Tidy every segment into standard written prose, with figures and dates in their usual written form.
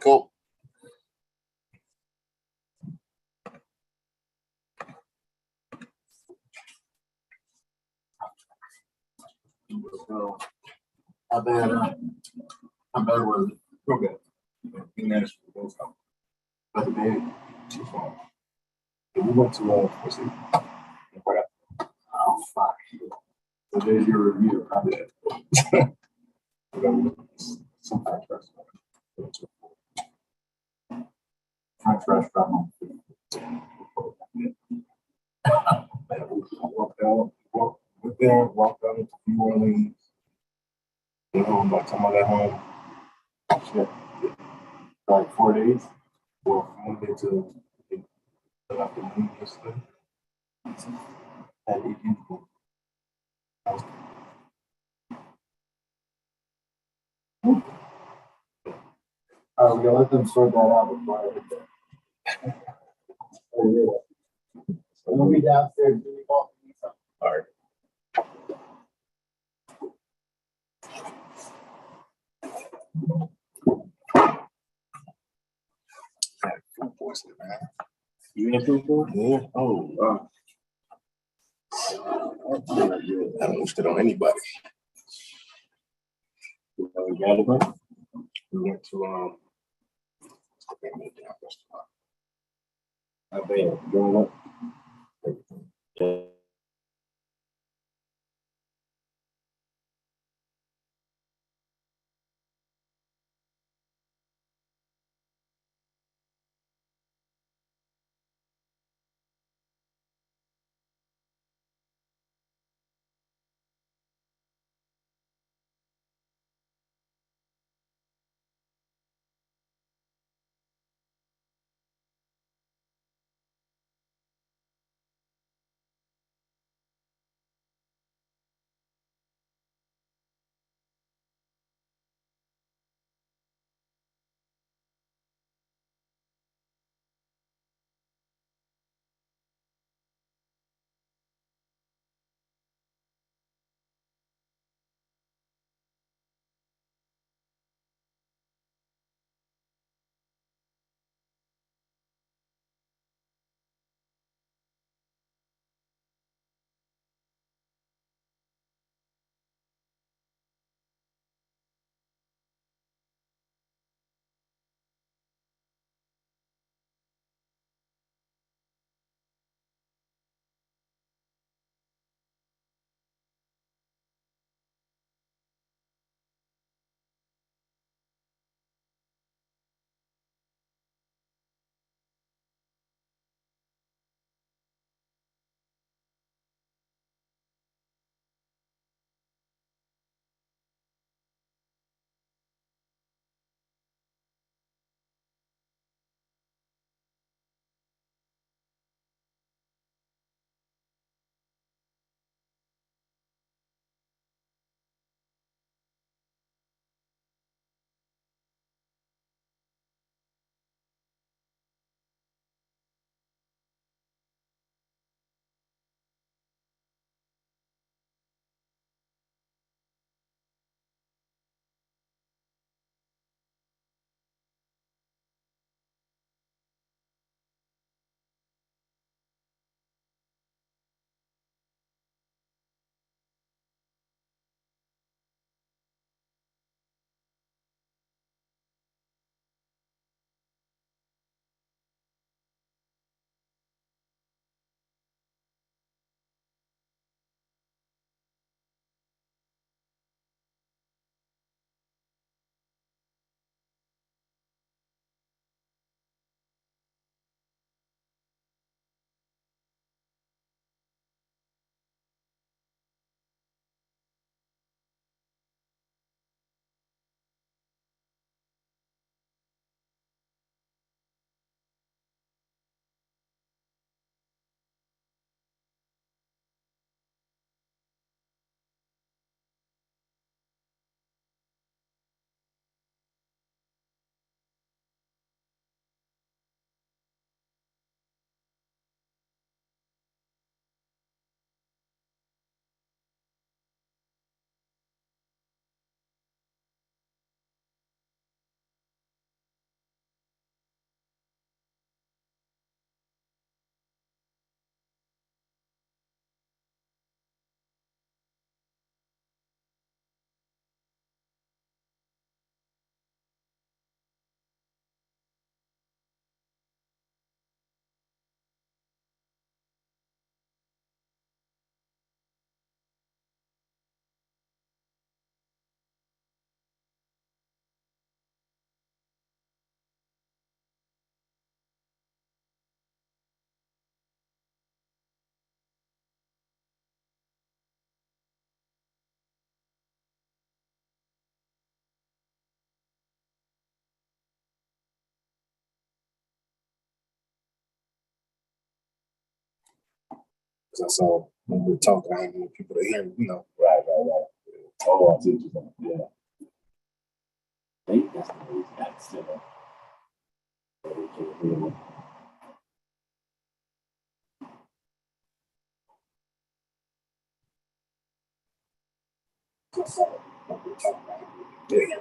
Cool. So, how bad was it? Real good. We managed to go some. But the baby. Too far. We went to what's it? Oh, fuck. So there's your review. I did. Some contracts. Contract from Walked out to New Orleans. You know, by the time I got home, shit, like 4 days. well, Monday to the afternoon yesterday. That evening. All right, we're gonna let them sort that out before I hit that. Oh, yeah. We'll be downstairs. All right. Food poisoning, man. You in food for? Yeah. Oh, wow. I don't wish that on anybody. We got it, man. We went to I bet. Going up. Yeah. 'Cause I saw when we were talking, I didn't want people to hear, Right. Oh, I see what you're saying. Yeah. I think that's the reason that's still. Yeah.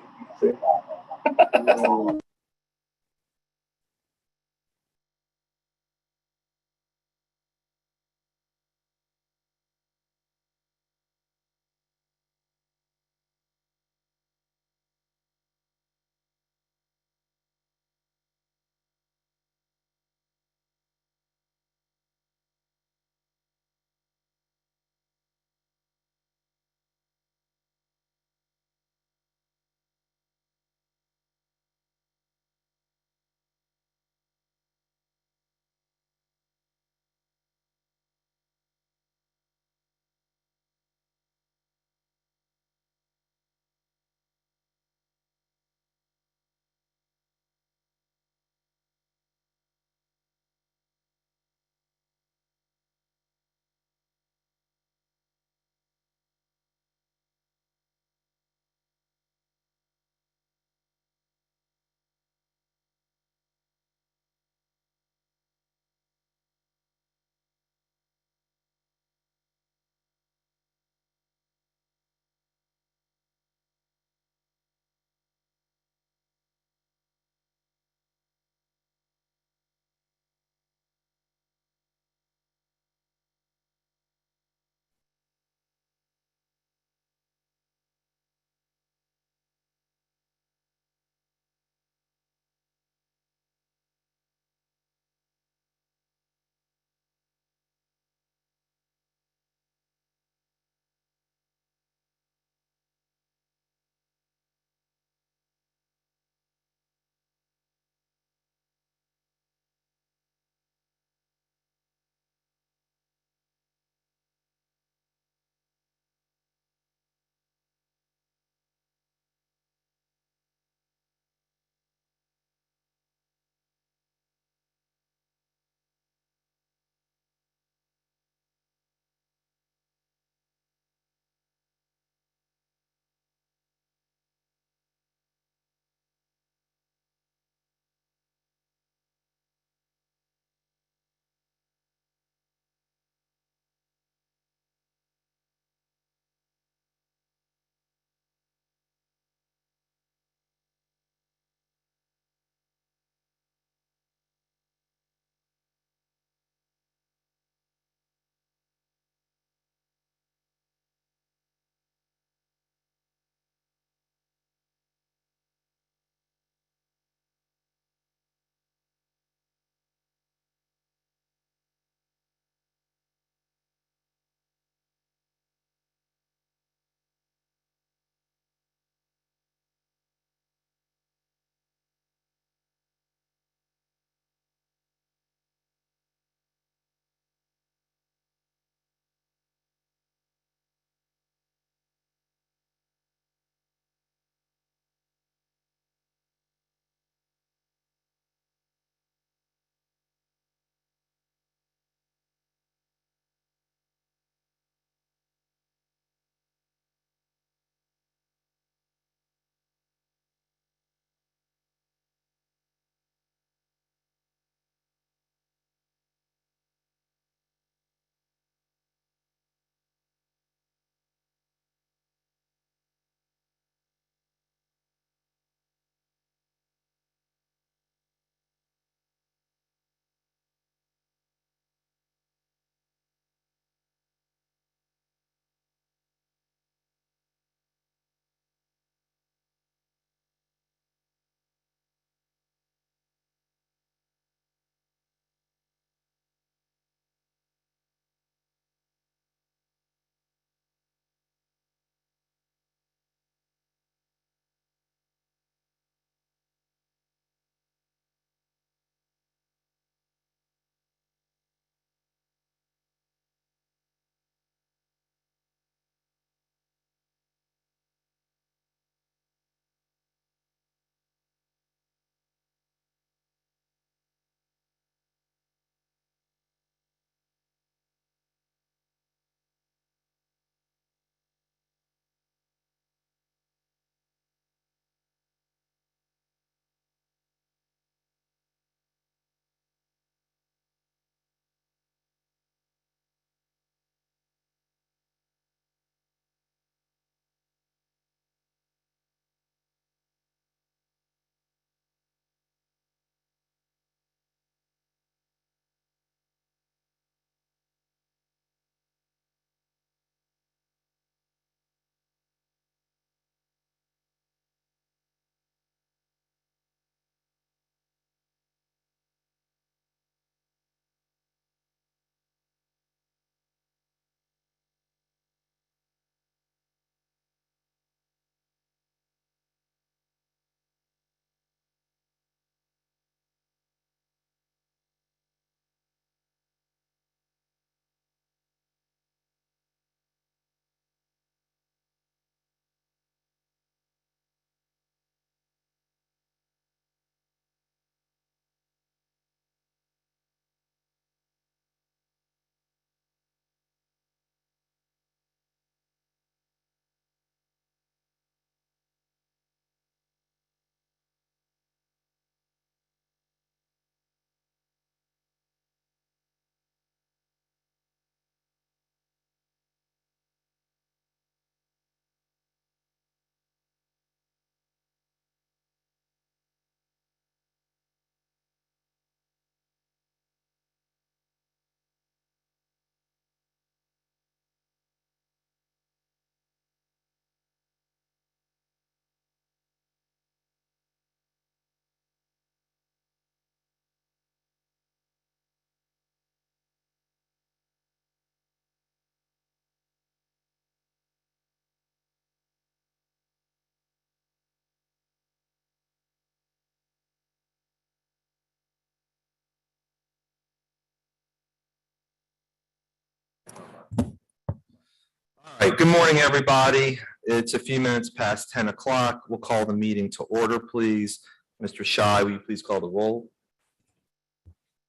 right, good morning, everybody. It's a few minutes past 10 o'clock. We'll call the meeting to order, please. Mr. Shy, will you please call the roll?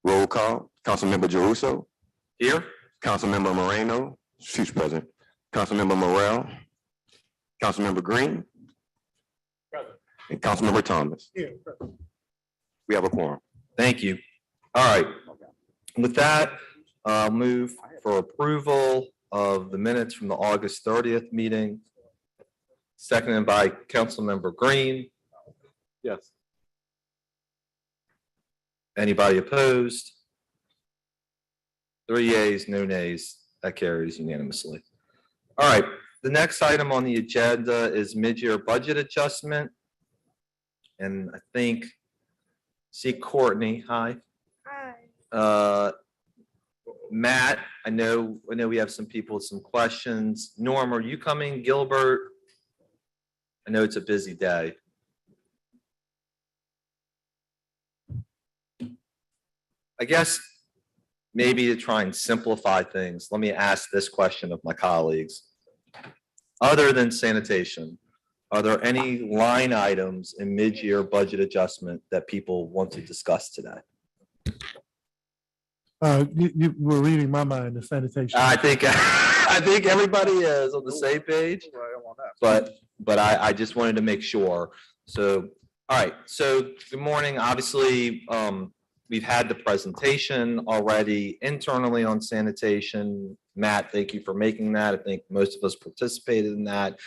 Roll call. Councilmember Jeruso. Here. Councilmember Moreno. She's present. Councilmember Morrell. Councilmember Green. Present. And Councilmember Thomas. Here, present. We have a quorum. Thank you. All right. With that, I'll move for approval of the minutes from the August 30th meeting, seconded by Councilmember Green. Yes. Anybody opposed? 3 yeas, no nays. That carries unanimously. All right, the next item on the agenda is mid-year budget adjustment. And I think, see Courtney, hi. Hi. Matt, I know we have some people with some questions. Norm, are you coming? Gilbert? I know it's a busy day. I guess maybe to try and simplify things, let me ask this question of my colleagues. Other than sanitation, are there any line items in mid-year budget adjustment that people want to discuss today? You were reading my mind, the sanitation. I think everybody is on the same page, but I just wanted to make sure. So, all right. So good morning. Obviously, we've had the presentation already internally on sanitation. Matt, thank you for making that. I think most of us participated in that.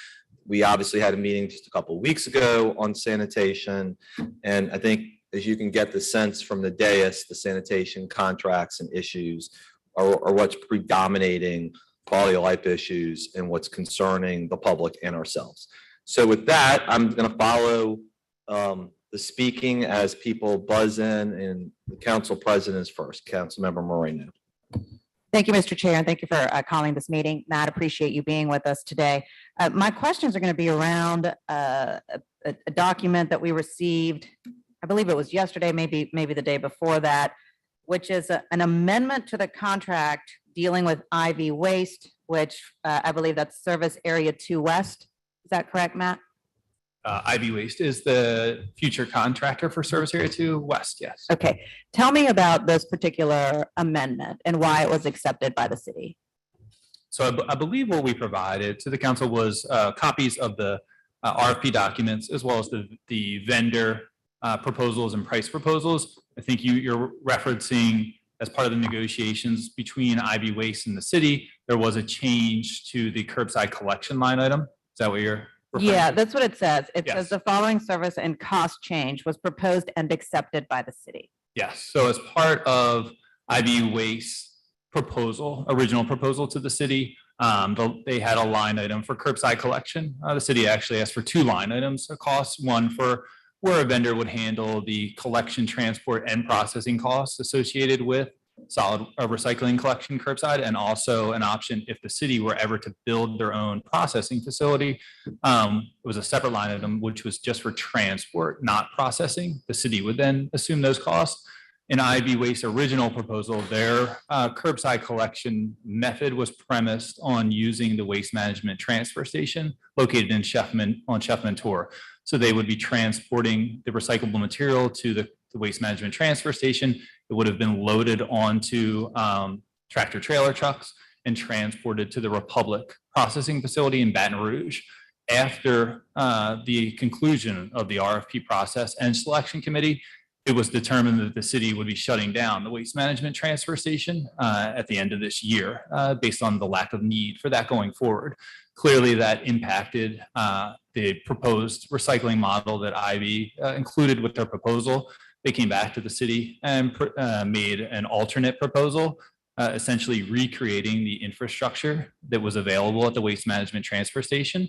We obviously had a meeting just a couple of weeks ago on sanitation, and I think, as you can get the sense from the dais, the sanitation contracts and issues are what's predominating quality of life issues and what's concerning the public and ourselves. So with that, I'm going to follow the speaking as people buzz in, and the council president is first. Councilmember Moreno. Thank you, Mr. Chair, and thank you for calling this meeting. Matt, appreciate you being with us today. My questions are going to be around a document that we received, I believe it was yesterday, maybe the day before that, which is an amendment to the contract dealing with IV waste, which I believe that's Service Area 2 West. Is that correct, Matt? IV Waste is the future contractor for Service Area 2 West, yes. Okay. Tell me about this particular amendment and why it was accepted by the city. So I believe what we provided to the council was copies of the RFP documents, as well as the vendor proposals and price proposals. I think you're referencing, as part of the negotiations between IV Waste and the city, there was a change to the curbside collection line item. Is that what you're referring Yeah, to? that's what it says. It Yes. says the following service and cost change was proposed and accepted by the city. Yes. So as part of IV Waste original proposal to the city, they had a line item for curbside collection. The city actually asked for 2 line items of costs, one for where a vendor would handle the collection, transport, and processing costs associated with solid recycling collection curbside, and also an option if the city were ever to build their own processing facility. It was a separate line item, which was just for transport, not processing. The city would then assume those costs. In IV Waste's original proposal, their curbside collection method was premised on using the waste management transfer station located in Sheffman Tour. So they would be transporting the recyclable material to the waste management transfer station. It would have been loaded onto tractor trailer trucks and transported to the Republic processing facility in Baton Rouge. After the conclusion of the RFP process and selection committee, it was determined that the city would be shutting down the waste management transfer station at the end of this year based on the lack of need for that going forward. Clearly, that impacted the proposed recycling model that Ivy included with their proposal. They came back to the city and made an alternate proposal, essentially recreating the infrastructure that was available at the waste management transfer station.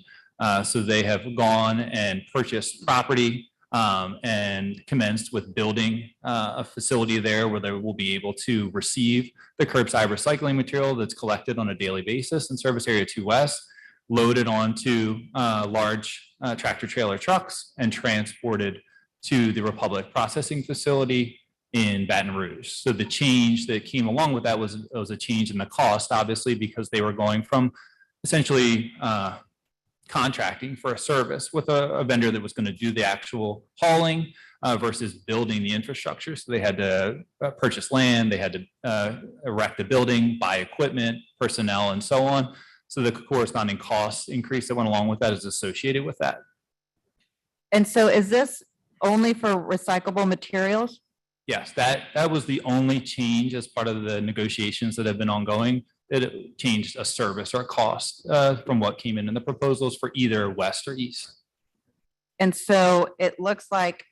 So they have gone and purchased property and commenced with building a facility there where they will be able to receive the curbside recycling material that's collected on a daily basis in Service Area 2 West, loaded onto large tractor trailer trucks and transported to the Republic processing facility in Baton Rouge. So the change that came along with that was a change in the cost, obviously, because they were going from essentially contracting for a service with a vendor that was going to do the actual hauling versus building the infrastructure. So they had to purchase land, they had to erect the building, buy equipment, personnel, and so on. So the corresponding cost increase that went along with that is associated with that. And so is this only for recyclable materials? Yes, that was the only change as part of the negotiations that have been ongoing. It changed a service or a cost from what came in the proposals for either west or east. And so it looks like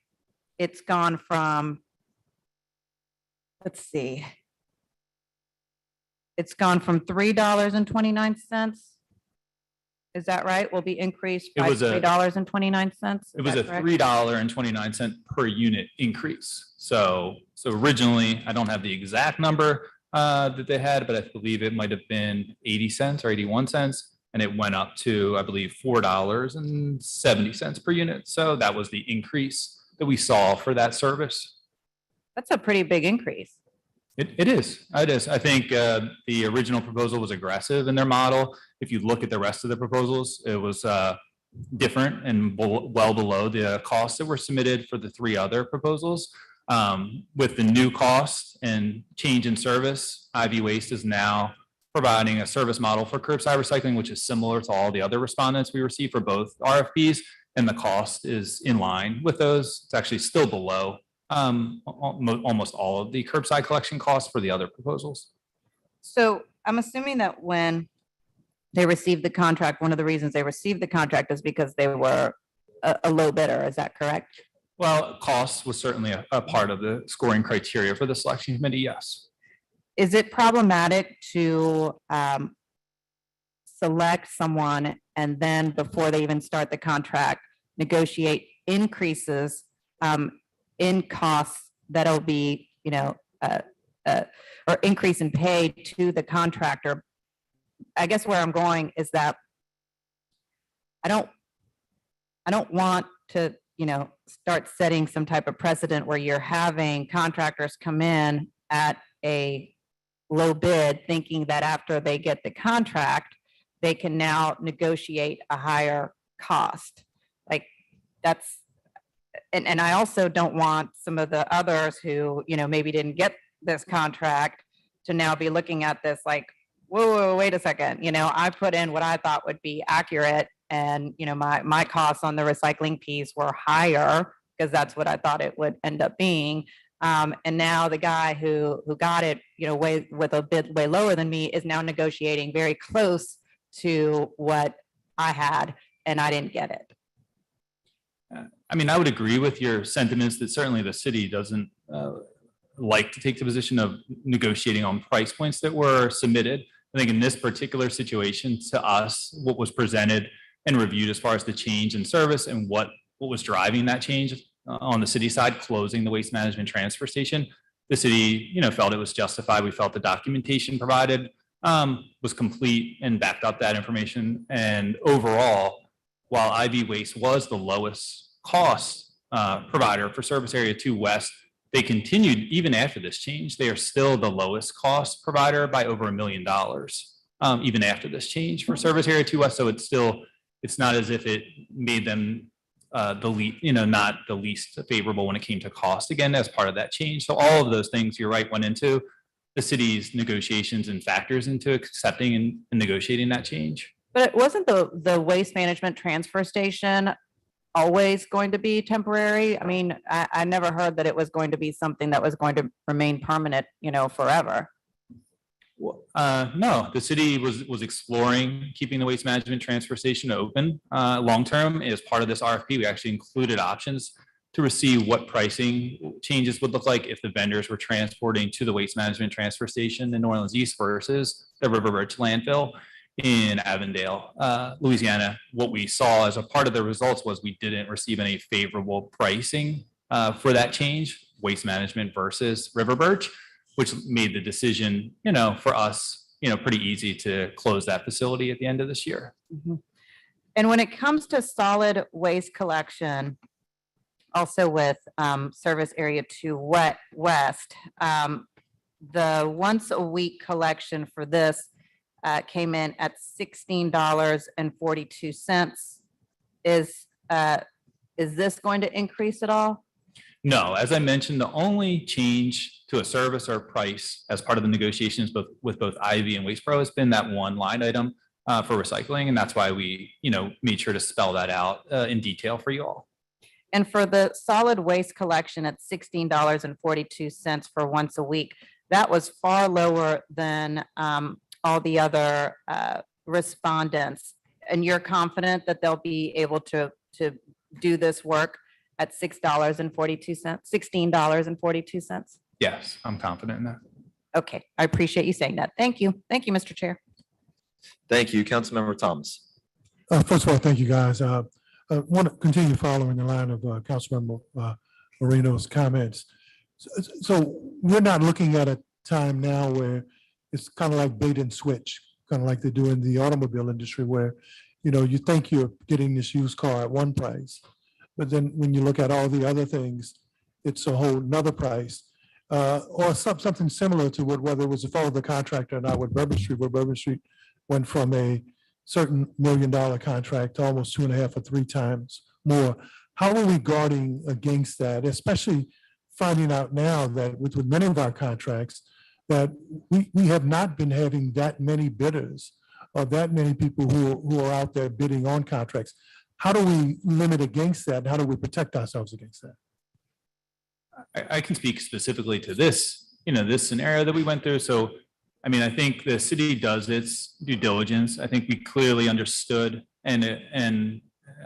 it's gone from, let's see. It's gone from $3.29. Is that right? Will be increased by $3.29. It was a $3.29 per unit increase. So originally, I don't have the exact number that they had, but I believe it might have been 80 cents or 81 cents. And it went up to, I believe, $4.70 per unit. So that was the increase that we saw for that service. That's a pretty big increase. It is. I think the original proposal was aggressive in their model. If you look at the rest of the proposals, it was different and well below the costs that were submitted for the three other proposals. With the new cost and change in service, IV Waste is now providing a service model for curbside recycling, which is similar to all the other respondents we received for both RFPs, and the cost is in line with those. It's actually still below almost all of the curbside collection costs for the other proposals. So I'm assuming that when they received the contract, one of the reasons they received the contract is because they were a low bidder. Is that correct? Well, cost was certainly a part of the scoring criteria for the selection committee, yes. Is it problematic to select someone and then before they even start the contract, negotiate increases in costs that'll be, or increase in pay to the contractor? I guess where I'm going is that I don't want to, start setting some type of precedent where you're having contractors come in at a low bid, thinking that after they get the contract, they can now negotiate a higher cost. Like that's, and I also don't want some of the others who, maybe didn't get this contract to now be looking at this like, whoa, wait a second, I put in what I thought would be accurate, and my costs on the recycling piece were higher because that's what I thought it would end up being. And now the guy who got it, with a bid way lower than me is now negotiating very close to what I had, and I didn't get it. I mean, I would agree with your sentiments that certainly the city doesn't like to take the position of negotiating on price points that were submitted. I think in this particular situation, to us, what was presented and reviewed as far as the change in service and what was driving that change on the city side, closing the waste management transfer station, the city, felt it was justified. We felt the documentation provided was complete and backed up that information. And overall, while IV Waste was the lowest cost provider for Service Area 2 West, they continued, even after this change, they are still the lowest cost provider by over $1 million, even after this change for Service Area 2 West. So it's not as if it made them not the least favorable when it came to cost, again, as part of that change. So all of those things, you're right, went into the city's negotiations and factors into accepting and negotiating that change. But it wasn't the waste management transfer station always going to be temporary? I mean, I never heard that it was going to be something that was going to remain permanent, forever. No, the city was exploring keeping the waste management transfer station open long-term. As part of this RFP, we actually included options to receive what pricing changes would look like if the vendors were transporting to the waste management transfer station in New Orleans East versus the River Birch landfill in Avondale, Louisiana. What we saw as a part of the results was we didn't receive any favorable pricing for that change, waste management versus River Birch, which made the decision, for us, pretty easy to close that facility at the end of this year. Mm-hmm. And when it comes to solid waste collection, also with Service Area 2 West, the once a week collection for this, came in at $16.42. Is this going to increase at all? No, as I mentioned, the only change to a service or price as part of the negotiations with both IV and Waste Pro has been that one line item for recycling. And that's why we, made sure to spell that out in detail for you all. And for the solid waste collection at $16.42 for once a week, that was far lower than all the other respondents. And you're confident that they'll be able to do this work at $16.42? Yes, I'm confident in that. Okay, I appreciate you saying that. Thank you. Thank you, Mr. Chair. Thank you, Councilmember Thomas. First of all, thank you, guys. I want to continue following the line of Councilmember Moreno's comments. So we're not looking at a time now where it's kind of like bait and switch, kind of like they do in the automobile industry, where you think you're getting this used car at one price, but then when you look at all the other things, it's a whole nother price. Or something similar to whether it was a follow the contractor or not with Bourbon Street, where Bourbon Street went from a certain $1 million contract to almost 2.5 or 3 times more. How are we guarding against that, especially finding out now that with many of our contracts, that we have not been having that many bidders or that many people who are out there bidding on contracts? How do we limit against that? How do we protect ourselves against that? I can speak specifically to this, this scenario that we went through. So, I think the city does its due diligence. I think we clearly understood and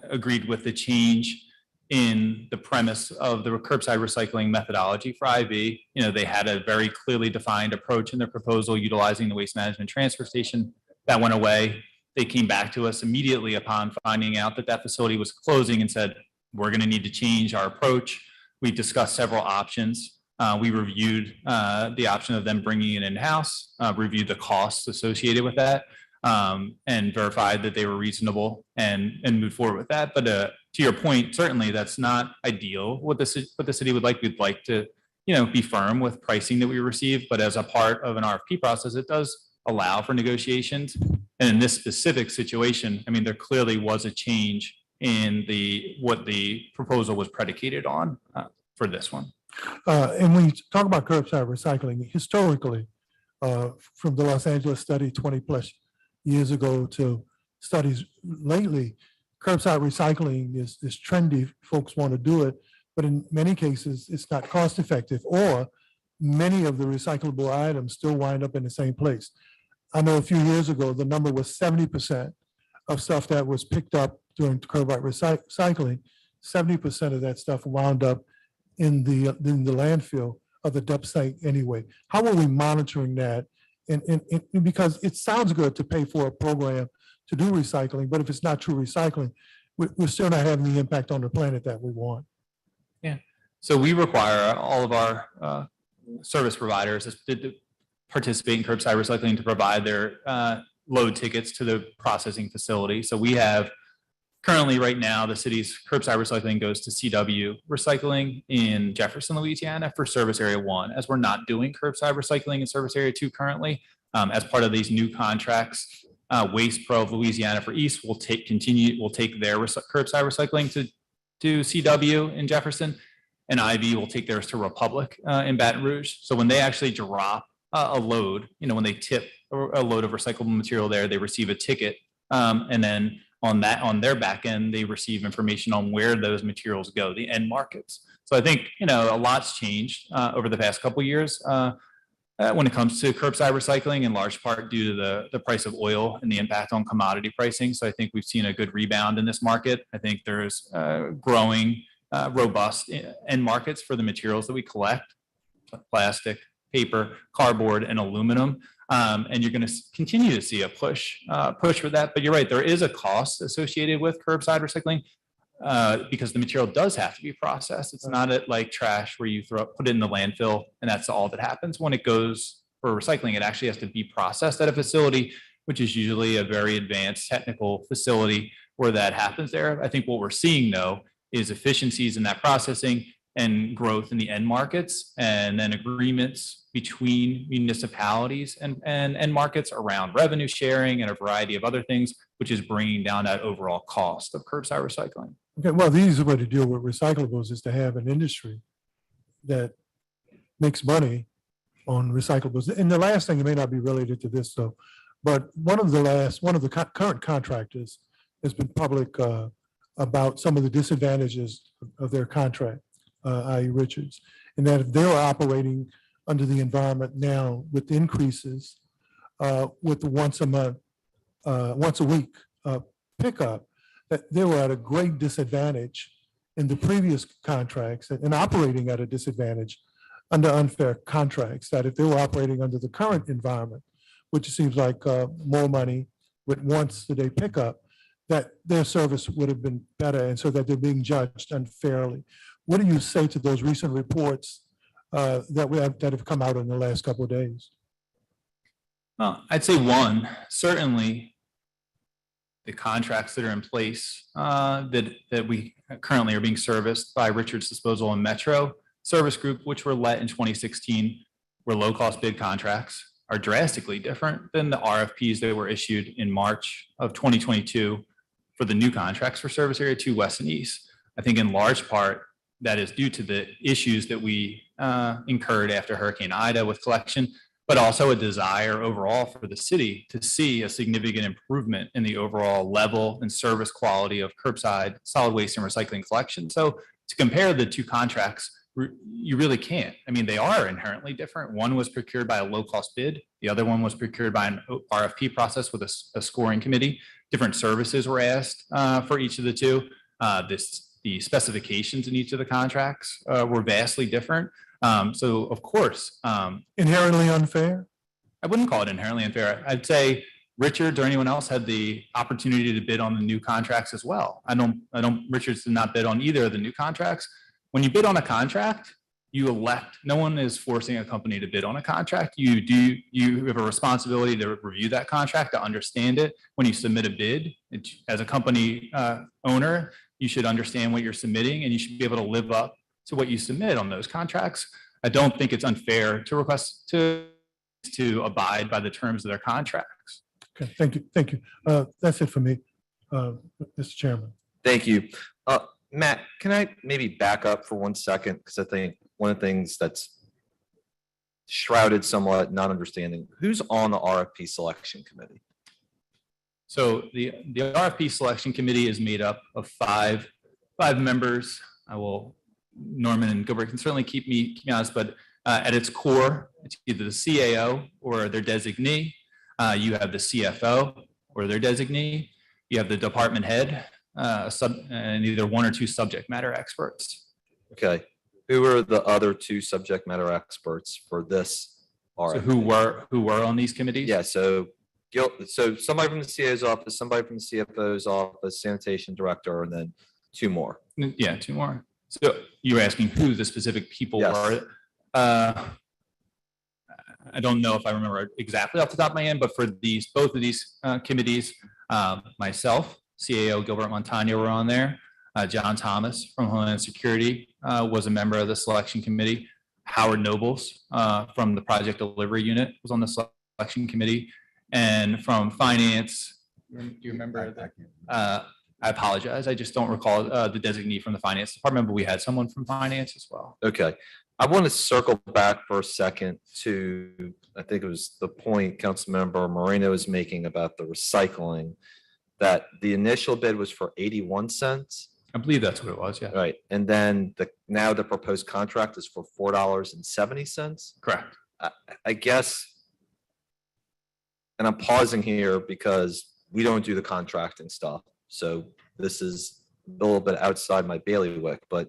agreed with the change in the premise of the curbside recycling methodology for IV. They had a very clearly defined approach in their proposal utilizing the waste management transfer station. That went away. They came back to us immediately upon finding out that facility was closing and said, we're going to need to change our approach. We discussed several options. We reviewed the option of them bringing it in-house, reviewed the costs associated with that, and verified that they were reasonable and moved forward with that. But to your point, certainly that's not ideal. What the city would like, we'd like to, be firm with pricing that we receive. But as a part of an RFP process, it does allow for negotiations. And in this specific situation, there clearly was a change in what the proposal was predicated on for this one. And when you talk about curbside recycling, historically, from the Los Angeles study 20 plus years ago to studies lately, curbside recycling is trendy. Folks want to do it, but in many cases, it's not cost effective, or many of the recyclable items still wind up in the same place. I know a few years ago, the number was 70% of stuff that was picked up during curbside recycling, 70% of that stuff wound up in the landfill or the dump site anyway. How are we monitoring that? And because it sounds good to pay for a program to do recycling, but if it's not true recycling, we're still not having the impact on the planet that we want. Yeah. So we require all of our service providers to participate in curbside recycling to provide their load tickets to the processing facility. So we have currently right now, the city's curbside recycling goes to CW Recycling in Jefferson, Louisiana for Service Area 1, as we're not doing curbside recycling in Service Area 2 currently. As part of these new contracts, Waste Pro of Louisiana for East will take their curbside recycling to CW in Jefferson, and IV will take theirs to Republic in Baton Rouge. So when they actually drop a load, when they tip a load of recyclable material there, they receive a ticket, and then on their back end, they receive information on where those materials go, the end markets. So I think, a lot's changed over the past couple of years when it comes to curbside recycling, in large part due to the price of oil and the impact on commodity pricing. So I think we've seen a good rebound in this market. I think there's growing robust end markets for the materials that we collect: plastic, paper, cardboard, and aluminum. And you're going to continue to see a push for that. But you're right, there is a cost associated with curbside recycling because the material does have to be processed. It's not like trash where you put it in the landfill and that's all that happens. When it goes for recycling, it actually has to be processed at a facility, which is usually a very advanced technical facility where that happens there. I think what we're seeing, though, is efficiencies in that processing and growth in the end markets, and then agreements between municipalities and markets around revenue sharing and a variety of other things, which is bringing down that overall cost of curbside recycling. Okay, well, the easiest way to deal with recyclables is to have an industry that makes money on recyclables. And the last thing, it may not be related to this though, but one of the current contractors has been public about some of the disadvantages of their contract, i.e. Richards, and that if they were operating under the environment now with increases with the once a week pickup, that they were at a great disadvantage in the previous contracts and operating at a disadvantage under unfair contracts, that if they were operating under the current environment, which seems like more money with once a day pickup, that their service would have been better, and so that they're being judged unfairly. What do you say to those recent reports that have come out in the last couple of days? Well, I'd say one, certainly the contracts that are in place that we currently are being serviced by Richards Disposal and Metro Service Group, which were let in 2016, were low-cost bid contracts, are drastically different than the RFPs that were issued in March of 2022 for the new contracts for Service Area 2 West and East. I think in large part, that is due to the issues that we incurred after Hurricane Ida with collection, but also a desire overall for the city to see a significant improvement in the overall level and service quality of curbside solid waste and recycling collection. So to compare the two contracts, you really can't. I mean, they are inherently different. One was procured by a low-cost bid. The other one was procured by an RFP process with a scoring committee. Different services were asked for each of the two. The specifications in each of the contracts were vastly different. So of course, Inherently unfair? I wouldn't call it inherently unfair. I'd say Richards or anyone else had the opportunity to bid on the new contracts as well. Richards did not bid on either of the new contracts. When you bid on a contract, you elect, no one is forcing a company to bid on a contract. You have a responsibility to review that contract, to understand it. When you submit a bid, as a company owner, you should understand what you're submitting and you should be able to live up to what you submit on those contracts. I don't think it's unfair to request to abide by the terms of their contracts. Okay, thank you, thank you. That's it for me, Mr. Chairman. Thank you. Matt, can I maybe back up for 1 second? Because I think one of the things that's shrouded somewhat not understanding, who's on the RFP selection committee? So the RFP selection committee is made up of five members. Norman and Gilbert can certainly keep me honest, but at its core, it's either the CAO or their designee. You have the CFO or their designee. You have the department head, and either one or two subject matter experts. Okay. Who are the other two subject matter experts for this RFP? So who were on these committees? Yeah, so somebody from the CAO's office, somebody from the CFO's office, sanitation director, and then two more. Yeah, two more. So you're asking who the specific people Yes. were. I don't know if I remember exactly off the top of my head, but for both of these committees, myself, CAO Gilbert Montagna were on there. John Thomas from Homeland Security was a member of the selection committee. Howard Nobles from the project delivery unit was on the selection committee. And from finance, do you remember that? I apologize. I just don't recall the designee from the finance department, but we had someone from finance as well. Okay. I want to circle back for a second to, I think it was the point Councilmember Moreno was making about the recycling, that the initial bid was for 81 cents. I believe that's what it was, yeah. Right. And then now the proposed contract is for $4.70. Correct. I guess, and I'm pausing here because we don't do the contracting stuff. So this is a little bit outside my bailiwick, but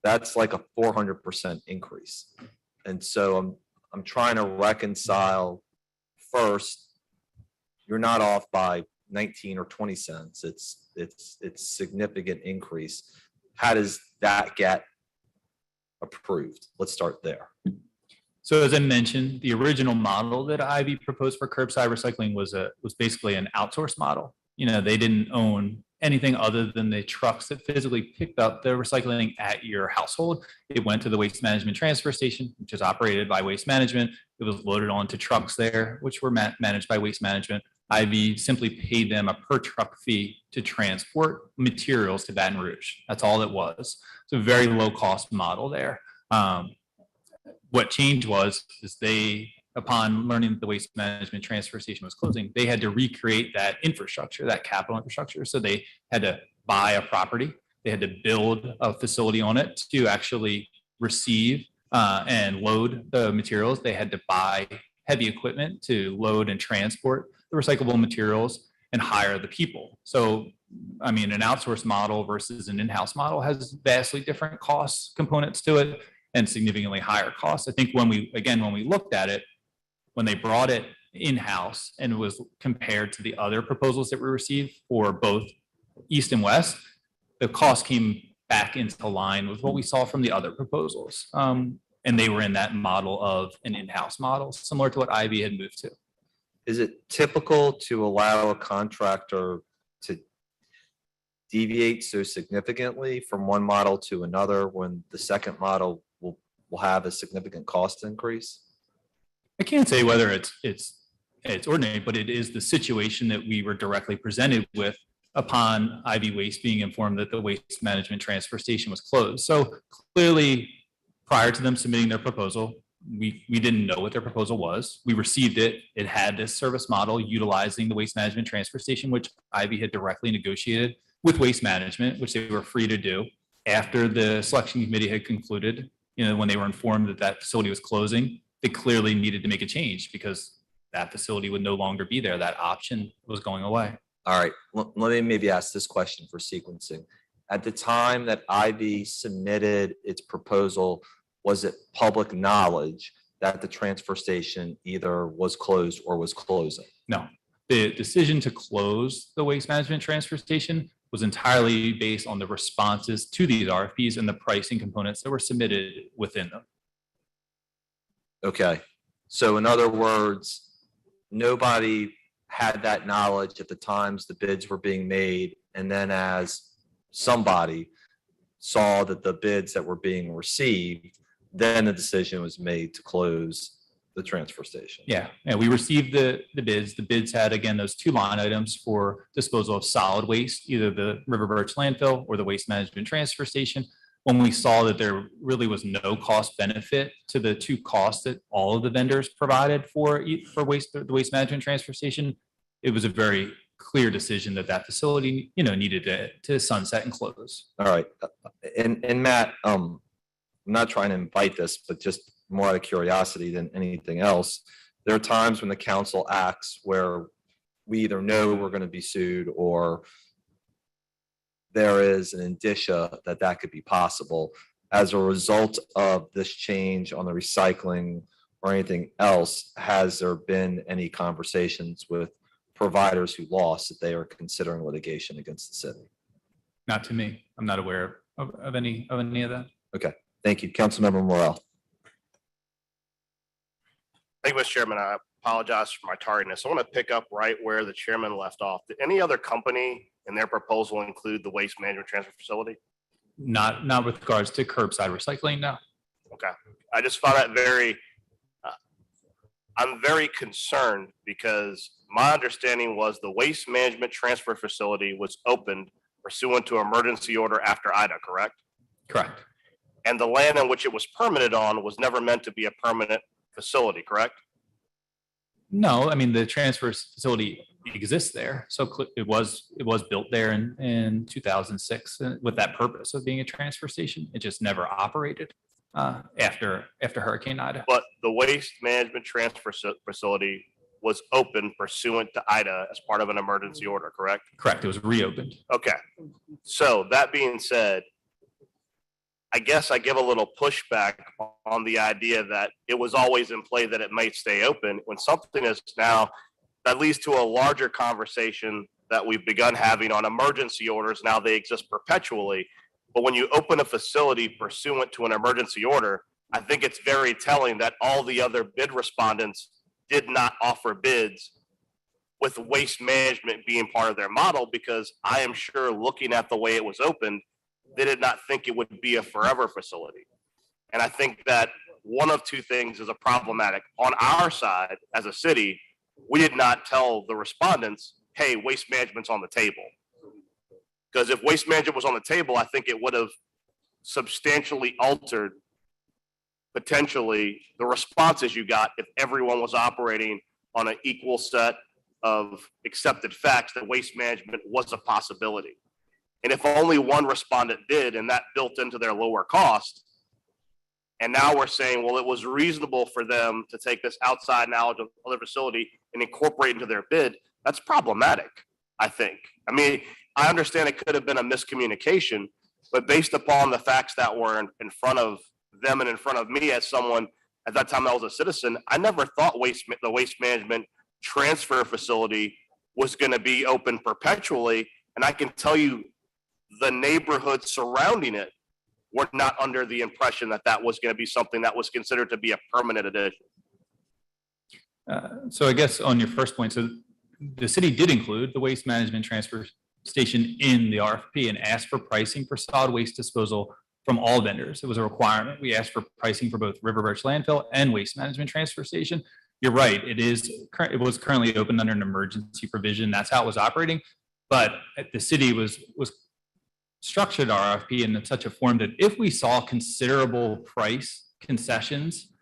that's like a 400% increase. And so I'm trying to reconcile, first, you're not off by 19 or 20 cents. It's significant increase. How does that get approved? Let's start there. So as I mentioned, the original model that Ivy proposed for curbside recycling was basically an outsourced model. You know, they didn't own anything other than the trucks that physically picked up the recycling at your household. It went to the waste management transfer station, which is operated by Waste Management. It was loaded onto trucks there, which were managed by Waste Management. IV simply paid them a per truck fee to transport materials to Baton Rouge. That's all it was. It's a very low cost model there. What changed is they, upon learning that the waste management transfer station was closing, they had to recreate that infrastructure, that capital infrastructure. So they had to buy a property. They had to build a facility on it to actually receive and load the materials. They had to buy heavy equipment to load and transport the recyclable materials and hire the people. So, I mean, an outsourced model versus an in-house model has vastly different cost components to it and significantly higher costs. I think when we looked at it, when they brought it in-house and it was compared to the other proposals that we received for both East and West, the cost came back into line with what we saw from the other proposals. And they were in that model of an in-house model, similar to what Ivy had moved to. Is it typical to allow a contractor to deviate so significantly from one model to another when the second model will have a significant cost increase? I can't say whether it's ordinary, but it is the situation that we were directly presented with upon Ivy Waste being informed that the waste management transfer station was closed. So clearly, prior to them submitting their proposal, we didn't know what their proposal was. We received it. It had this service model utilizing the waste management transfer station, which Ivy had directly negotiated with Waste Management, which they were free to do. After the selection committee had concluded, when they were informed that that facility was closing, they clearly needed to make a change because that facility would no longer be there. That option was going away. All right, let me maybe ask this question for sequencing. At the time that Ivy submitted its proposal, was it public knowledge that the transfer station either was closed or was closing? No, the decision to close the waste management transfer station was entirely based on the responses to these RFPs and the pricing components that were submitted within them. Okay, so in other words, nobody had that knowledge at the times the bids were being made, and then as somebody saw that the bids that were being received, then the decision was made to close the transfer station. Yeah, and we received the bids. The bids had, again, those two line items for disposal of solid waste, either the River Birch landfill or the waste management transfer station. When we saw that there really was no cost benefit to the two costs that all of the vendors provided for the waste management transfer station, it was a very clear decision that facility, needed to sunset and close. All right, and Matt, I'm not trying to invite this, but just more out of curiosity than anything else, there are times when the council acts where we either know we're going to be sued or there is an indicia that could be possible. As a result of this change on the recycling or anything else, has there been any conversations with providers who lost that they are considering litigation against the city? Not to me. I'm not aware of any of that. Okay, thank you. Councilmember Morel. Thank you, Mr. Chairman. I apologize for my tardiness. I want to pick up right where the chairman left off. Did any other company in their proposal include the waste management transfer facility? Not with regards to curbside recycling, no. Okay. I just found that I'm very concerned because my understanding was the waste management transfer facility was opened pursuant to emergency order after Ida, correct? Correct. And the land on which it was permitted on was never meant to be a permanent facility, correct? No, I mean, the transfer facility exists there. So it was built there in 2006 with that purpose of being a transfer station. It just never operated after Hurricane Ida. But the waste management transfer facility was open pursuant to Ida as part of an emergency order, correct? Correct. It was reopened. Okay. So that being said, I guess I give a little pushback on the idea that it was always in play that it might stay open when something is now that leads to a larger conversation that we've begun having on emergency orders. Now they exist perpetually, but when you open a facility pursuant to an emergency order, I think it's very telling that all the other bid respondents did not offer bids with waste management being part of their model, because I am sure looking at the way it was opened, they did not think it would be a forever facility. And I think that one of two things is a problematic. On our side, as a city, we did not tell the respondents, hey, waste management's on the table. Because if waste management was on the table, I think it would have substantially altered potentially the responses you got if everyone was operating on an equal set of accepted facts that waste management was a possibility. And if only one respondent did, and that built into their lower cost, and now we're saying, well, it was reasonable for them to take this outside knowledge of other facility and incorporate into their bid, that's problematic, I think. I mean, I understand it could have been a miscommunication, but based upon the facts that were in front of them and in front of me as someone at that time I was a citizen, I never thought the waste management transfer facility was going to be open perpetually. And I can tell you the neighborhoods surrounding it were not under the impression that that was going to be something that was considered to be a permanent addition. So I guess on your first point, so the city did include the waste management transfer station in the RFP and asked for pricing for solid waste disposal from all vendors. It was a requirement. We asked for pricing for both River Birch landfill and waste management transfer station. You're right. It was currently open under an emergency provision. That's how it was operating. But the city was structured our RFP in such a form that if we saw considerable price concessions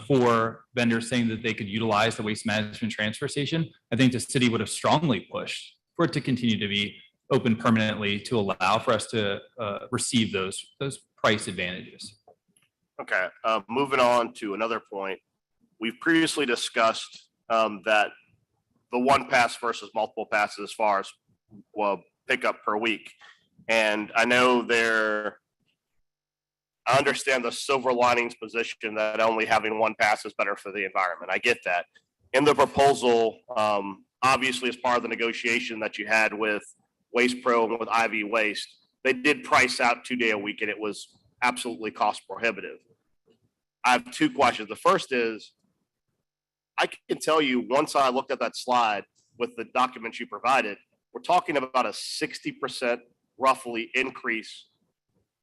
for vendors saying that they could utilize the waste management transfer station, I think the city would have strongly pushed for it to continue to be open permanently to allow for us to receive those price advantages. Okay, moving on to another point. We've previously discussed that the one pass versus multiple passes as far as pickup per week. And I know I understand the silver linings position that only having one pass is better for the environment. I get that. In the proposal, obviously as part of the negotiation that you had with Waste Pro and with IV Waste, they did price out 2 day a week and it was absolutely cost prohibitive. I have two questions. The first is, I can tell you once I looked at that slide with the documents you provided, we're talking about a 60% roughly increase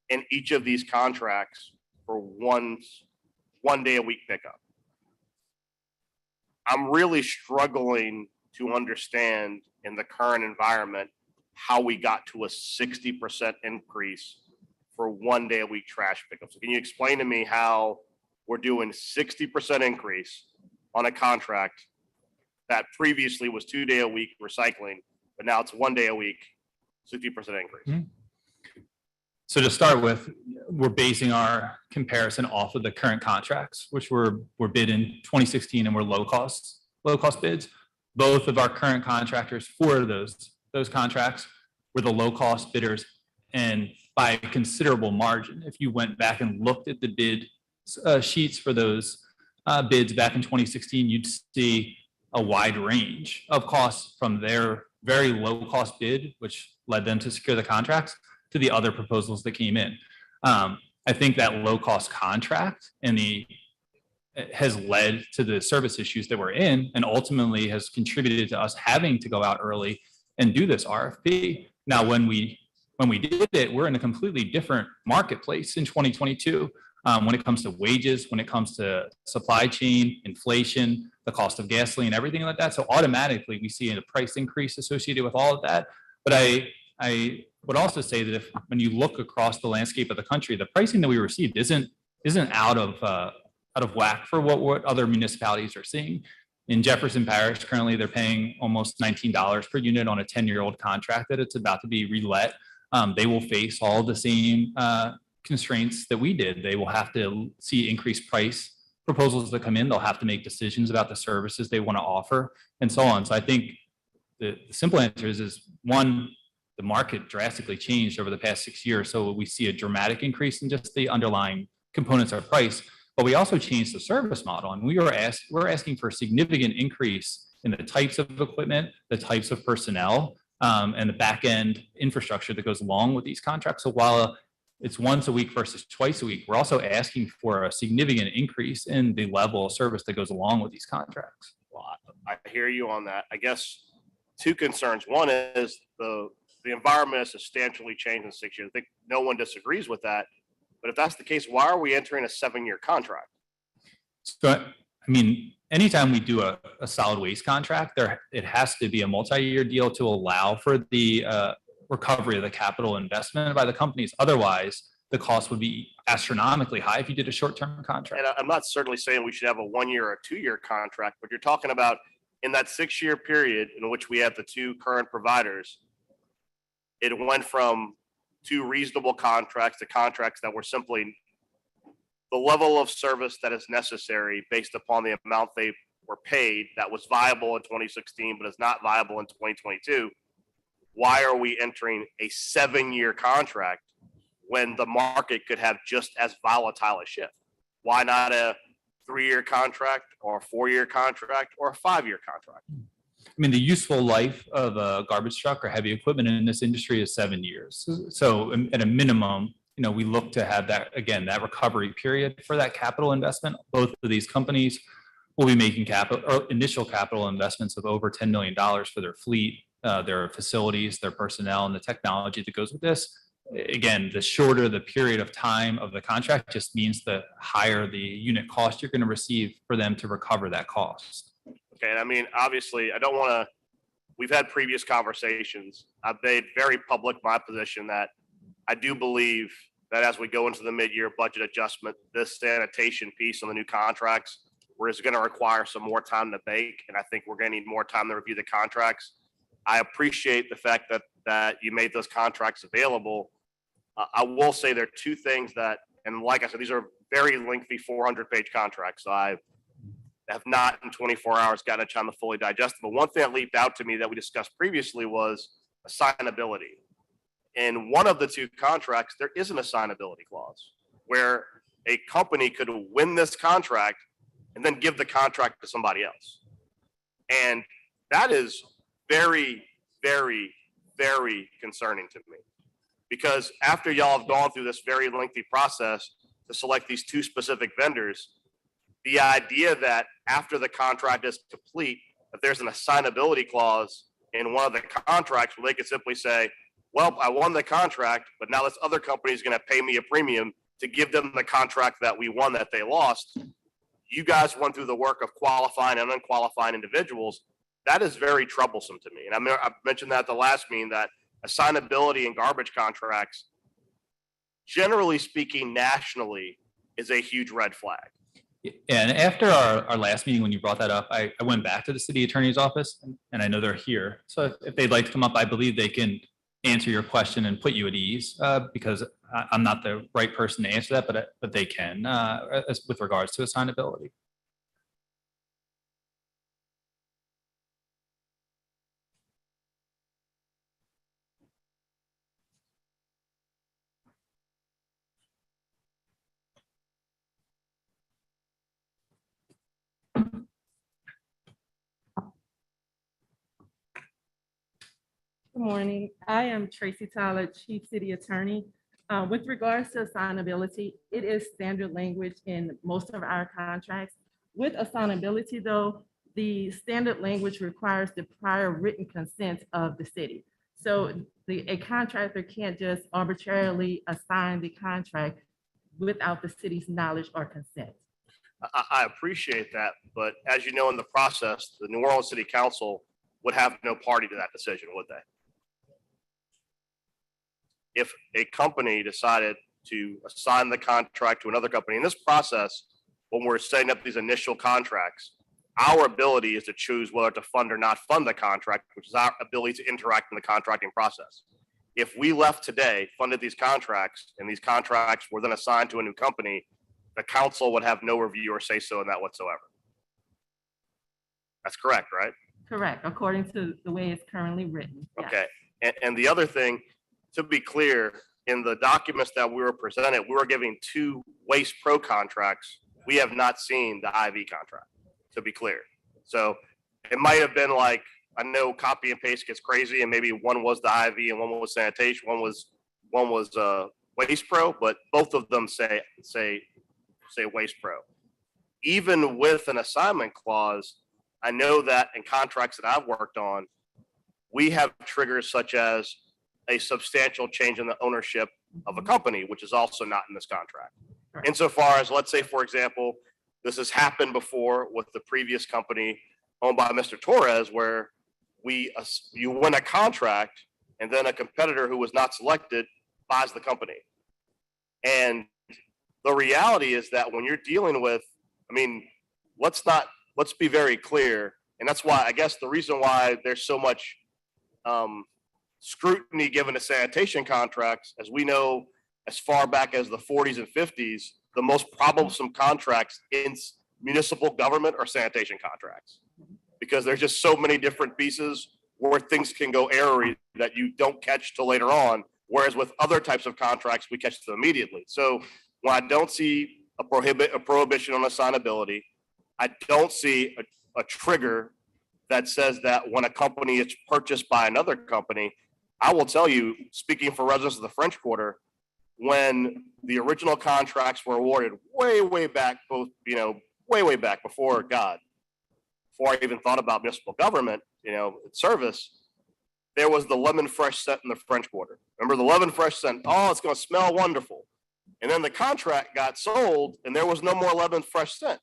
in each of these contracts for one day a week pickup. I'm really struggling to understand in the current environment how we got to a 60% increase for 1 day a week trash pickup. So can you explain to me how we're doing 60% increase on a contract that previously was 2 day a week recycling, but now it's 1 day a week, 60% increase? Mm-hmm. So to start with, we're basing our comparison off of the current contracts, which were bid in 2016 and were low cost bids. Both of our current contractors for those contracts were the low cost bidders, and by a considerable margin. If you went back and looked at the bid sheets for those bids back in 2016, you'd see a wide range of costs from their very low cost bid, which led them to secure the contracts, to the other proposals that came in. I think that low cost contract has led to the service issues that we're in, and ultimately has contributed to us having to go out early and do this RFP. Now, when we did it, we're in a completely different marketplace in 2022 when it comes to wages, when it comes to supply chain, inflation, the cost of gasoline, everything like that. So automatically we see a price increase associated with all of that. But I would also say that when you look across the landscape of the country, the pricing that we received isn't out of whack for what other municipalities are seeing. In Jefferson Parish, currently they're paying almost $19 per unit on a 10-year-old contract that it's about to be relet. They will face all the same constraints that we did. They will have to see increased price proposals that come in. They'll have to make decisions about the services they want to offer and so on. So I think the simple answer is one, the market drastically changed over the past 6 years. So we see a dramatic increase in just the underlying components of price, but we also changed the service model. And we're asking for a significant increase in the types of equipment, the types of personnel, and the back end infrastructure that goes along with these contracts. So while it's once a week versus twice a week, we're also asking for a significant increase in the level of service that goes along with these contracts. I hear you on that. I guess two concerns. One is the environment has substantially changed in 6 years. I think no one disagrees with that. But if that's the case, why are we entering a 7-year contract? So, I mean, anytime we do a solid waste contract, it has to be a multi-year deal to allow for the recovery of the capital investment by the companies. Otherwise, the cost would be astronomically high if you did a short-term contract. And I'm not certainly saying we should have a 1-year or 2-year contract, but you're talking about in that 6-year period in which we have the two current providers, it went from 2 reasonable contracts to contracts that were simply the level of service that is necessary based upon the amount they were paid that was viable in 2016, but is not viable in 2022. Why are we entering a 7-year contract when the market could have just as volatile a shift? Why not a 3-year contract or a 4-year contract or a 5-year contract? I mean, the useful life of a garbage truck or heavy equipment in this industry is 7 years. So at a minimum, we look to have that, again, that recovery period for that capital investment. Both of these companies will be making initial capital investments of over $10 million for their fleet, their facilities, their personnel, and the technology that goes with this. Again, the shorter the period of time of the contract just means the higher the unit cost you're going to receive for them to recover that cost. Okay, and I mean, obviously, I don't want to, we've had previous conversations. I've made very public my position that I do believe that as we go into the mid-year budget adjustment, this sanitation piece on the new contracts, is going to require some more time to bake, and I think we're going to need more time to review the contracts. I appreciate the fact that you made those contracts available. I will say there are two things that, and like I said, these are very lengthy 400-page contracts, so I have not in 24 hours gotten a time to fully digest them. But one thing that leaped out to me that we discussed previously was assignability. In one of the two contracts, there is an assignability clause where a company could win this contract and then give the contract to somebody else. And that is very, very, very concerning to me, because after y'all have gone through this very lengthy process to select these two specific vendors, the idea that after the contract is complete, that there's an assignability clause in one of the contracts where they could simply say, well, I won the contract, but now this other company is going to pay me a premium to give them the contract that we won that they lost. You guys went through the work of qualifying and unqualifying individuals. That is very troublesome to me. And I mentioned that at the last meeting, that assignability in garbage contracts, generally speaking, nationally, is a huge red flag. And after our last meeting, when you brought that up, I went back to the city attorney's office, and I know they're here. So if they'd like to come up, I believe they can answer your question and put you at ease, because I'm not the right person to answer that, but they can with regards to assignability. Good morning. I am Tracy Tyler, Chief City Attorney. With regards to assignability, it is standard language in most of our contracts. With assignability, though, the standard language requires the prior written consent of the city. So a contractor can't just arbitrarily assign the contract without the city's knowledge or consent. I appreciate that, but as you know, in the process, the New Orleans City Council would have no party to that decision, would they? If a company decided to assign the contract to another company, in this process, when we're setting up these initial contracts, our ability is to choose whether to fund or not fund the contract, which is our ability to interact in the contracting process. If we left today, funded these contracts, and these contracts were then assigned to a new company, the council would have no review or say so in that whatsoever. That's correct, right? Correct, according to the way it's currently written. Yes. Okay, and the other thing, to be clear, in the documents that we were presented, we were giving 2 Waste Pro contracts. We have not seen the IV contract, to be clear. So it might have been like, I know copy and paste gets crazy, and maybe one was the IV and one was sanitation, one was Waste Pro, but both of them say Waste Pro. Even with an assignment clause, I know that in contracts that I've worked on, we have triggers such as a substantial change in the ownership of a company, which is also not in this contract. Insofar as, let's say, for example, this has happened before with the previous company owned by Mr. Torres, where you win a contract and then a competitor who was not selected buys the company. And the reality is that when you're dealing with, I mean, let's be very clear. And that's why, I guess the reason why there's so much scrutiny given to sanitation contracts, as we know, as far back as the 40s and 50s, the most troublesome contracts in municipal government are sanitation contracts, because there's just so many different pieces where things can go airy that you don't catch till later on. Whereas with other types of contracts, we catch them immediately. So when I don't see a prohibition on assignability, I don't see a trigger that says that when a company is purchased by another company. I will tell you, speaking for residents of the French Quarter, when the original contracts were awarded way back, way back before I even thought about municipal government, service, there was the lemon fresh scent in the French Quarter. Remember the lemon fresh scent? Oh, it's going to smell wonderful. And then the contract got sold and there was no more lemon fresh scent.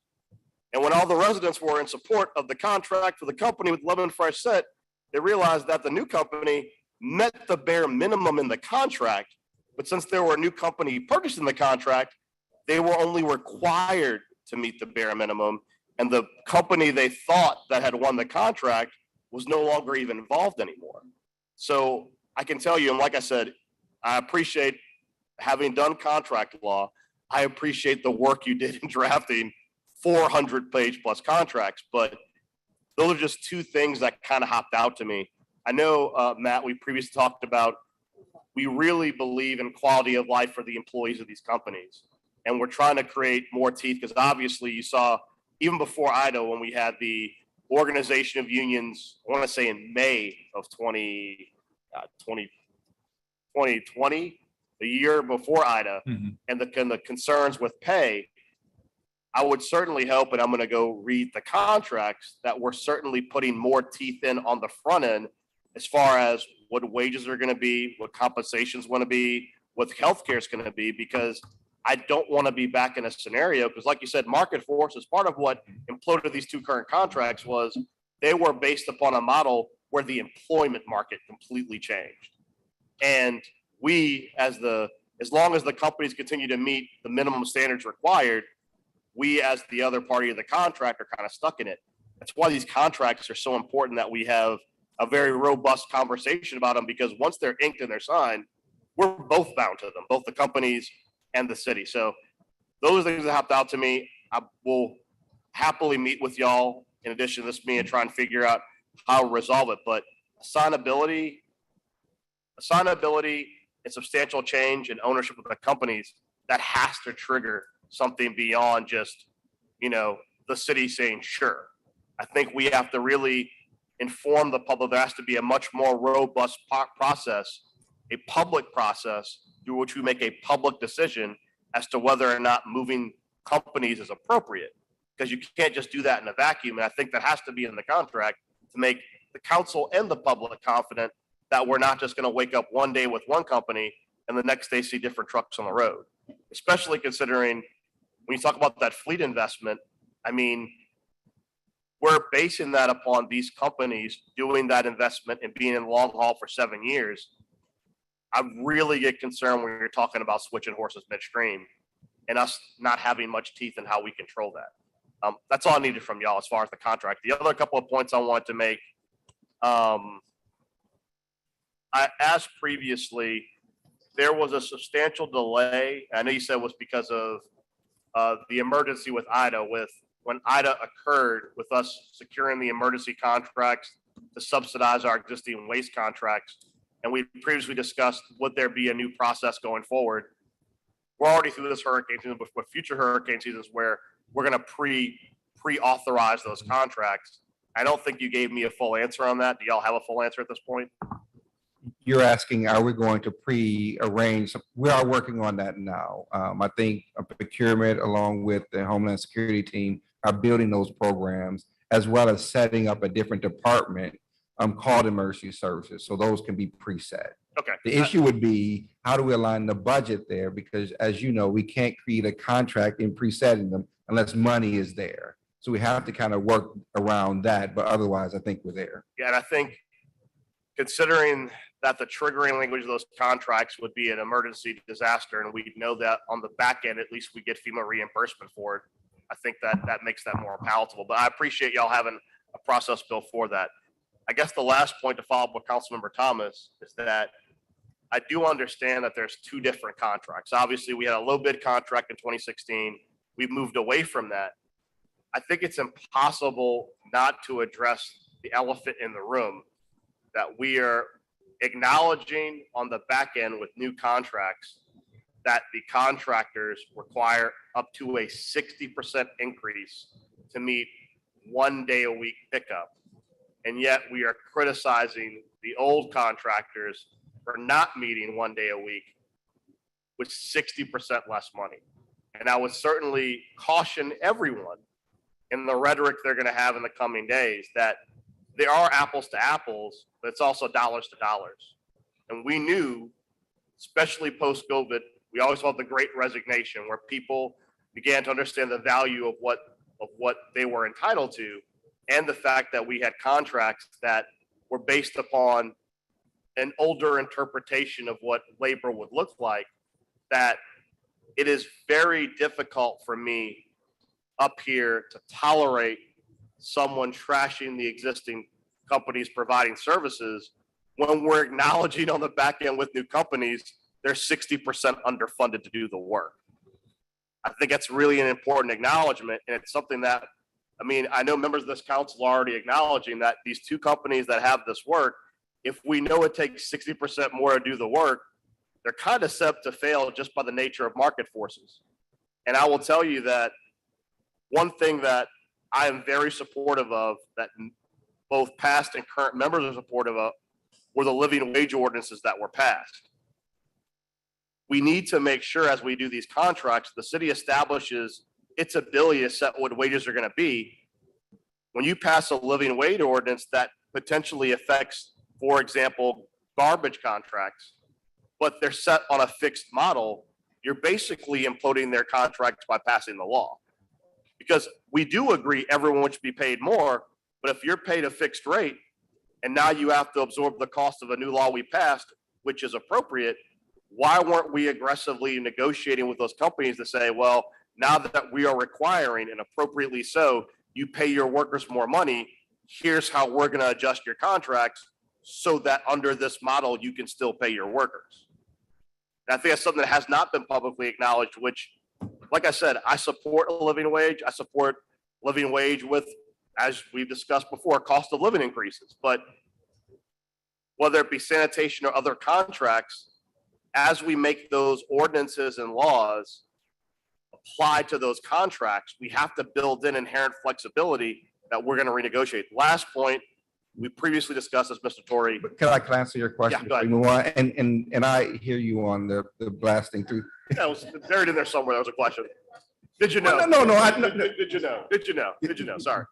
And when all the residents were in support of the contract for the company with lemon fresh scent, they realized that the new company met the bare minimum in the contract. But since there were a new company purchasing the contract, they were only required to meet the bare minimum. And the company they thought that had won the contract was no longer even involved anymore. So I can tell you, and like I said, I appreciate having done contract law. I appreciate the work you did in drafting 400-page plus contracts, but those are just two things that kind of hopped out to me. I know, Matt, we previously talked about, we really believe in quality of life for the employees of these companies. And we're trying to create more teeth, because obviously you saw, even before IDA, when we had the Organization of Unions, I want to say in May of 2020, the year before IDA, and the concerns with pay, I would certainly hope, and I'm going to go read the contracts, that we're certainly putting more teeth in on the front end as far as what wages are going to be, what compensation is going to be, what healthcare is going to be, because I don't want to be back in a scenario, because like you said, market forces, part of what imploded these two current contracts was they were based upon a model where the employment market completely changed. And we, as long as the companies continue to meet the minimum standards required, we as the other party of the contract are kind of stuck in it. That's why these contracts are so important, that we have a very robust conversation about them, because once they're inked and they're signed, we're both bound to them, both the companies and the city. So those are things that hopped out to me. I will happily meet with y'all in addition to this meeting and try and figure out how to resolve it. But assignability and substantial change in ownership of the companies, that has to trigger something beyond just, the city saying, sure. I think we have to really inform the public. There has to be a much more robust process, a public process through which we make a public decision as to whether or not moving companies is appropriate, because you can't just do that in a vacuum. And I think that has to be in the contract to make the council and the public confident that we're not just going to wake up one day with one company and the next day see different trucks on the road, especially considering when you talk about that fleet investment. I mean, we're basing that upon these companies doing that investment and being in long haul for 7 years. I really get concerned when you're talking about switching horses midstream and us not having much teeth in how we control that. That's all I needed from y'all as far as the contract. The other couple of points I wanted to make, I asked previously, there was a substantial delay. I know you said it was because of the emergency with IDA, when IDA occurred, with us securing the emergency contracts to subsidize our existing waste contracts. And we previously discussed, would there be a new process going forward? We're already through this hurricane season, but with future hurricane seasons where we're going to pre-authorize those contracts. I don't think you gave me a full answer on that. Do y'all have a full answer at this point? You're asking, are we going to pre-arrange? We are working on that now. I think a procurement along with the Homeland Security team are building those programs. as well as setting up a different department called emergency services. So those can be preset. Okay. The issue would be, how do we align the budget there? Because as you know, we can't create a contract in presetting them unless money is there. So we have to kind of work around that, but otherwise I think we're there. Yeah, and I think considering that the triggering language of those contracts would be an emergency disaster, and we know that on the back end, at least we get FEMA reimbursement for it, I think that makes that more palatable. But I appreciate y'all having a process built for that. I guess the last point to follow up with Councilmember Thomas is that I do understand that there's two different contracts. Obviously, we had a low bid contract in 2016. We've moved away from that. I think it's impossible not to address the elephant in the room that we are acknowledging on the back end with new contracts that the contractors require up to a 60% increase to meet 1 day a week pickup. And yet we are criticizing the old contractors for not meeting 1 day a week with 60% less money. And I would certainly caution everyone in the rhetoric they're going to have in the coming days that there are apples to apples, but it's also dollars to dollars. And we knew, especially post-COVID, we always felt the great resignation where people began to understand the value of what they were entitled to, and the fact that we had contracts that were based upon an older interpretation of what labor would look like, that it is very difficult for me up here to tolerate someone trashing the existing companies providing services when we're acknowledging on the back end with new companies, they're 60% underfunded to do the work. I think that's really an important acknowledgement. And it's something that, I mean, I know members of this council are already acknowledging that these two companies that have this work, if we know it takes 60% more to do the work, they're kind of set up to fail just by the nature of market forces. And I will tell you that one thing that I am very supportive of, that both past and current members are supportive of, were the living wage ordinances that were passed. We need to make sure as we do these contracts, the city establishes its ability to set what wages are going to be. When you pass a living wage ordinance that potentially affects, for example, garbage contracts, but they're set on a fixed model, you're basically imploding their contracts by passing the law. Because we do agree everyone should be paid more, but if you're paid a fixed rate and now you have to absorb the cost of a new law we passed, which is appropriate, why weren't we aggressively negotiating with those companies to say, well, now that we are requiring, and appropriately so, you pay your workers more money, here's how we're going to adjust your contracts so that under this model, you can still pay your workers. And I think that's something that has not been publicly acknowledged, which, like I said, I support a living wage. I support living wage with, as we've discussed before, cost of living increases. But whether it be sanitation or other contracts, as we make those ordinances and laws apply to those contracts, we have to build in inherent flexibility that we're going to renegotiate. Last point, we previously discussed this, Mr. Torrey. Can I answer your question? Yeah, go ahead. before we move on? And I hear you on the blasting through. That was buried in there somewhere. That was a question. Did you know? No. Did you know? Did you know? Did you know? Sorry.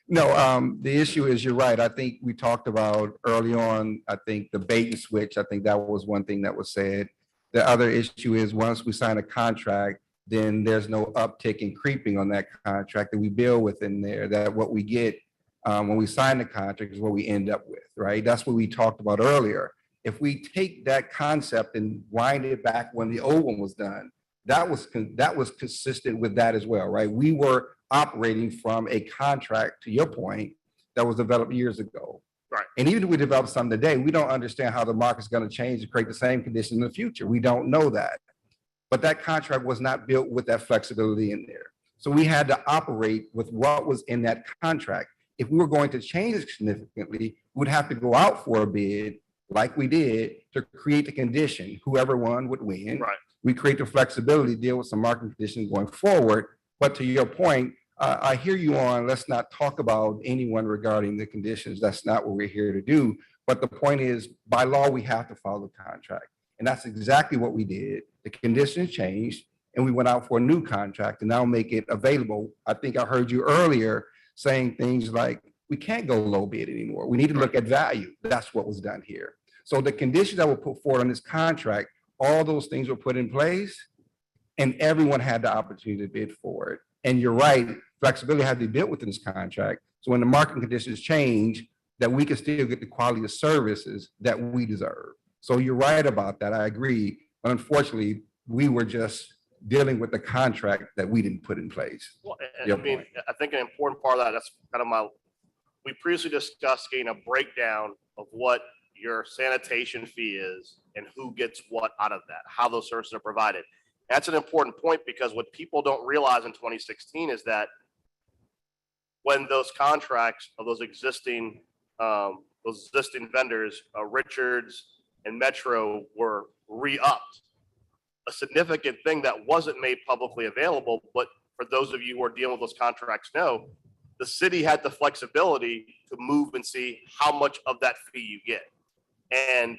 No, the issue is, you're right. I think we talked about early on, I think the bait and switch, I think that was one thing that was said. The other issue is, once we sign a contract, then there's no uptick in creeping on that contract that we build within there, that what we get when we sign the contract is what we end up with, right? That's what we talked about earlier. If we take that concept and wind it back when the old one was done, that was consistent with that as well, right? We were operating from a contract, to your point, that was developed years ago. Right. And even if we develop some today, we don't understand how the market's going to change to create the same conditions in the future. We don't know that. But that contract was not built with that flexibility in there. So we had to operate with what was in that contract. If we were going to change it significantly, we'd have to go out for a bid like we did to create the condition. Whoever won would win. Right. We create the flexibility to deal with some market conditions going forward. But to your point, I hear you on, let's not talk about anyone regarding the conditions. That's not what we're here to do. But the point is, by law, we have to follow the contract. And that's exactly what we did. The conditions changed and we went out for a new contract and now make it available. I think I heard you earlier saying things like, we can't go low bid anymore. We need to look at value. That's what was done here. So the conditions that were put forward on this contract, all those things were put in place and everyone had the opportunity to bid for it. And you're right, flexibility had to be built within this contract. So when the market conditions change, that we can still get the quality of services that we deserve. So you're right about that. I agree. But unfortunately, we were just dealing with the contract that we didn't put in place. Well, and I mean, I think an important part of that, that's kind of we previously discussed getting a breakdown of what your sanitation fee is and who gets what out of that, how those services are provided. That's an important point because what people don't realize in 2016 is that when those contracts of those existing vendors, Richards and Metro, were re-upped, a significant thing that wasn't made publicly available, but for those of you who are dealing with those contracts know, the city had the flexibility to move and see how much of that fee you get. And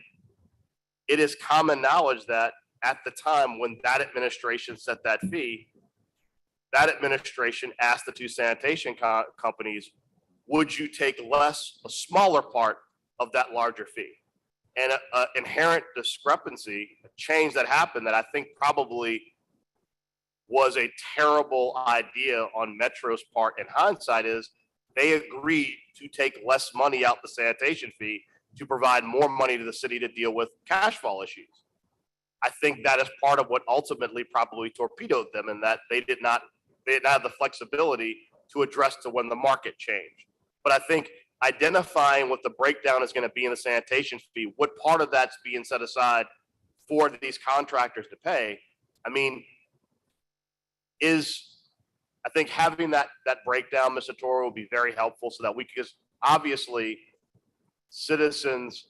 it is common knowledge that at the time when that administration set that fee, that administration asked the two sanitation companies, would you take a smaller part of that larger fee? And an inherent discrepancy, a change that happened that I think probably was a terrible idea on Metro's part in hindsight is they agreed to take less money out the sanitation fee to provide more money to the city to deal with cash flow issues. I think that is part of what ultimately probably torpedoed them, and that they did not have the flexibility to address to when the market changed. But I think identifying what the breakdown is going to be in the sanitation fee, what part of that's being set aside for these contractors to pay, I mean, I think having that breakdown, Mr. Toro, will be very helpful so that because obviously citizens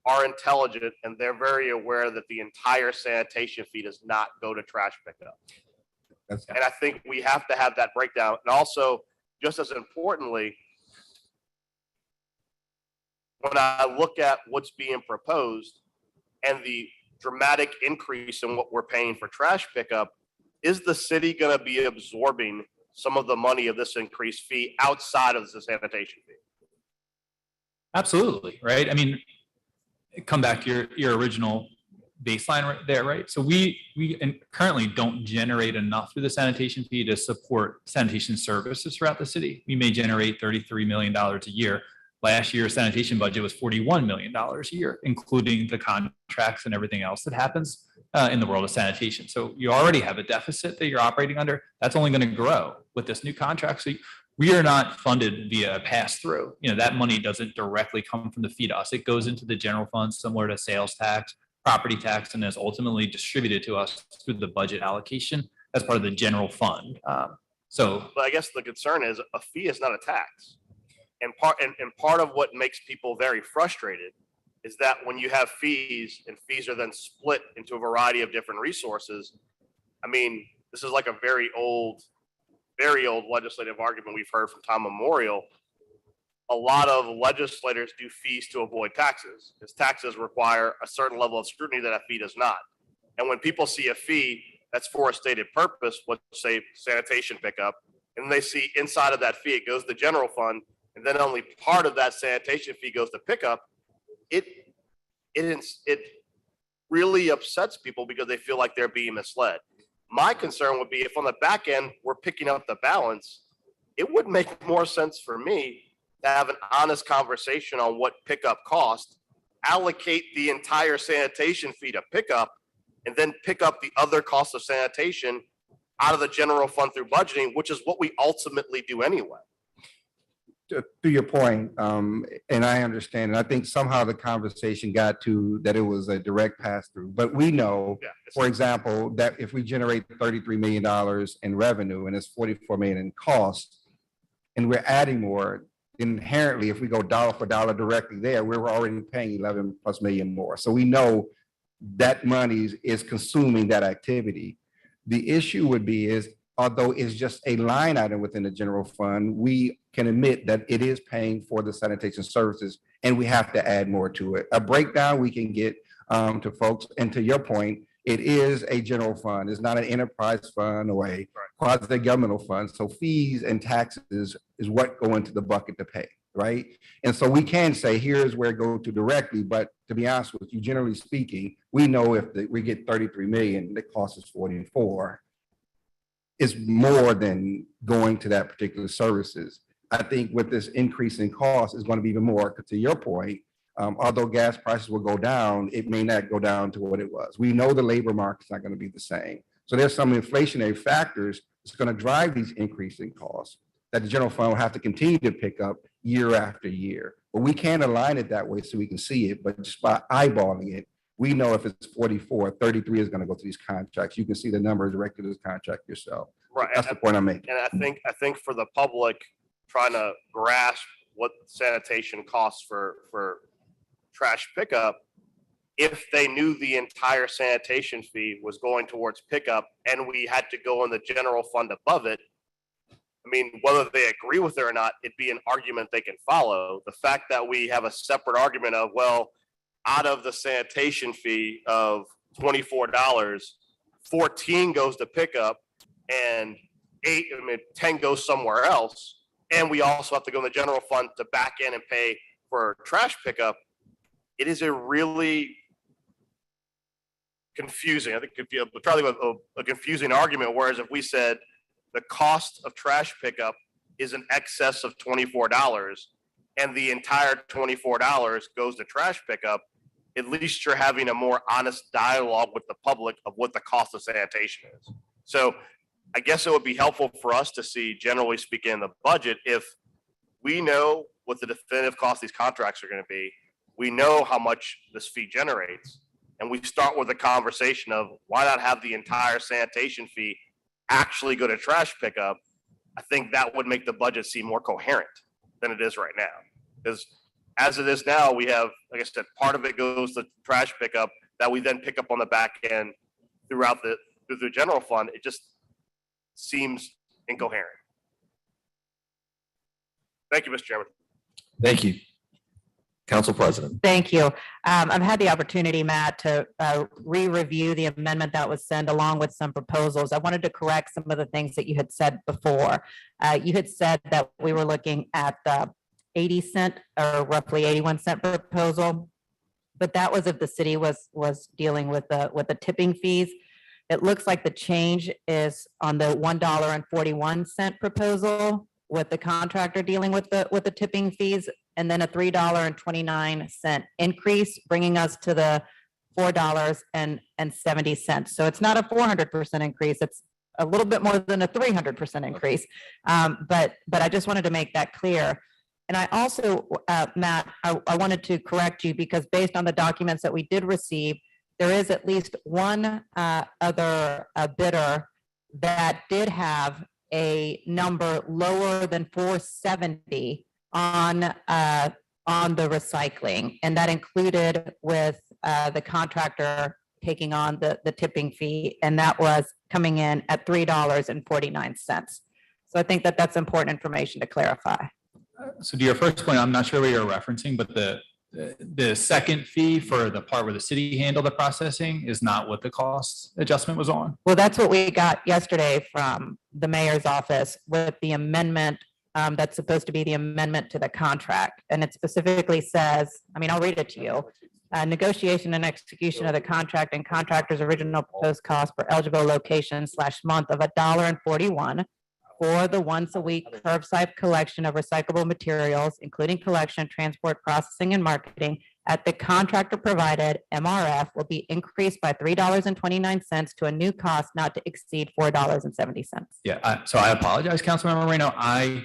are intelligent and they're very aware that the entire sanitation fee does not go to trash pickup. And I think we have to have that breakdown. And also, just as importantly, when I look at what's being proposed and the dramatic increase in what we're paying for trash pickup, is the city going to be absorbing some of the money of this increased fee outside of the sanitation fee? Absolutely, right? I mean, come back to your original baseline right there, right? So we currently don't generate enough through the sanitation fee to support sanitation services throughout the city. We may generate $33 million a year. Last year's sanitation budget was $41 million a year, including the contracts and everything else that happens in the world of sanitation. So you already have a deficit that you're operating under. That's only going to grow with this new contract. So we are not funded via a pass-through. You know, that money doesn't directly come from the fee to us. It goes into the general fund, similar to sales tax, property tax, and is ultimately distributed to us through the budget allocation as part of the general fund. But I guess the concern is a fee is not a tax. And part of what makes people very frustrated is that when you have fees and fees are then split into a variety of different resources, I mean, this is like a very old legislative argument we've heard from time immemorial. A lot of legislators do fees to avoid taxes, because taxes require a certain level of scrutiny that a fee does not. And when people see a fee that's for a stated purpose, let's say sanitation pickup, and they see inside of that fee, it goes to the general fund, and then only part of that sanitation fee goes to pickup, it really upsets people because they feel like they're being misled. My concern would be if on the back end, we're picking up the balance, it would make more sense for me to have an honest conversation on what pickup cost, allocate the entire sanitation fee to pickup, and then pick up the other costs of sanitation out of the general fund through budgeting, which is what we ultimately do anyway. To your point, and I understand, and I think somehow the conversation got to that it was a direct pass through, but we know, for example, that if we generate $33 million in revenue and it's $44 million in cost, and we're adding more, inherently, if we go dollar for dollar directly there, we're already paying 11 plus million more. So we know that money is consuming that activity. The issue would be is, although it's just a line item within the general fund, we can admit that it is paying for the sanitation services and we have to add more to it. A breakdown we can get to folks, and to your point, It is a general fund. It's not an enterprise fund or a quasi-governmental fund. So fees and taxes is what go into the bucket to pay, right? And so we can say, here's where it goes to directly, but to be honest with you, generally speaking, we know if we get 33 million, the cost is 44. It's more than going to that particular services. I think with this increase in cost is going to be even more, because to your point, although gas prices will go down, it may not go down to what it was. We know the labor market's not going to be the same. So there's some inflationary factors that's going to drive these increasing costs that the general fund will have to continue to pick up year after year. But we can't align it that way so we can see it, but just by eyeballing it, we know if it's 44, 33 is going to go to these contracts. You can see the number directly to this contract yourself. Right. That's the point I'm making. And I think for the public trying to grasp what sanitation costs for trash pickup, if they knew the entire sanitation fee was going towards pickup and we had to go in the general fund above it, I mean, whether they agree with it or not, it'd be an argument they can follow. The fact that we have a separate argument of, well, out of the sanitation fee of $24, 14 goes to pickup and 10 goes somewhere else. And we also have to go in the general fund to back in and pay for trash pickup. It is a really confusing, I think, a confusing argument. Whereas if we said the cost of trash pickup is in excess of $24 and the entire $24 goes to trash pickup, at least you're having a more honest dialogue with the public of what the cost of sanitation is. So I guess it would be helpful for us to see, generally speaking, in the budget, if we know what the definitive cost of these contracts are going to be, we know how much this fee generates, and we start with a conversation of why not have the entire sanitation fee actually go to trash pickup. I think that would make the budget seem more coherent than it is right now. Because as it is now, we have, like I said, part of it goes to trash pickup that we then pick up on the back end through the general fund. It just seems incoherent. Thank you, Mr. Chairman. Thank you. Council President. Thank you. I've had the opportunity, Matt, to re-review the amendment that was sent along with some proposals. I wanted to correct some of the things that you had said before. You had said that we were looking at the 80-cent or roughly 81-cent proposal, but that was if the city was dealing with the tipping fees. It looks like the change is on the $1.41 proposal with the contractor dealing with the tipping fees, and then a $3.29 increase, bringing us to the $4.70. So it's not a 400% increase. It's a little bit more than a 300% increase. But I just wanted to make that clear. And I also, Matt, I wanted to correct you, because based on the documents that we did receive, there is at least one other bidder that did have a number lower than 470 on the recycling, and that included with the contractor taking on the tipping fee, and that was coming in at $3.49. So I think that that's important information to clarify. So to your first point, I'm not sure what you're referencing, but the second fee for the part where the city handled the processing is not what the cost adjustment was on. Well, that's what we got yesterday from the mayor's office with the amendment that's supposed to be the amendment to the contract. And it specifically says, I mean, I'll read it to you. Negotiation and execution of the contract and contractor's original proposed cost for eligible location / month of $1.41 for the once-a-week curbside collection of recyclable materials, including collection, transport, processing, and marketing at the contractor-provided MRF will be increased by $3.29 to a new cost not to exceed $4.70. Yeah, so I apologize, Councilmember Moreno. I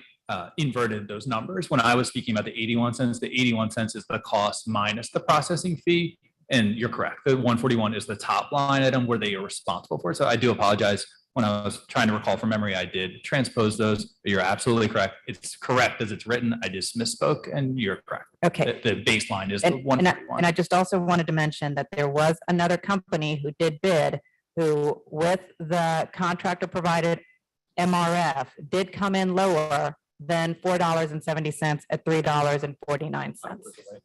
inverted those numbers. When I was speaking about the 81 cents, the 81 cents is the cost minus the processing fee. And you're correct. The 141 is the top line item where they are responsible for it. So I do apologize. When I was trying to recall from memory, I did transpose those. But you're absolutely correct. It's correct as it's written. I just misspoke, and you're correct. Okay. The baseline is the 141. And I just also wanted to mention that there was another company who did bid, who with the contractor provided MRF did come in lower than $4.70 at $3.49.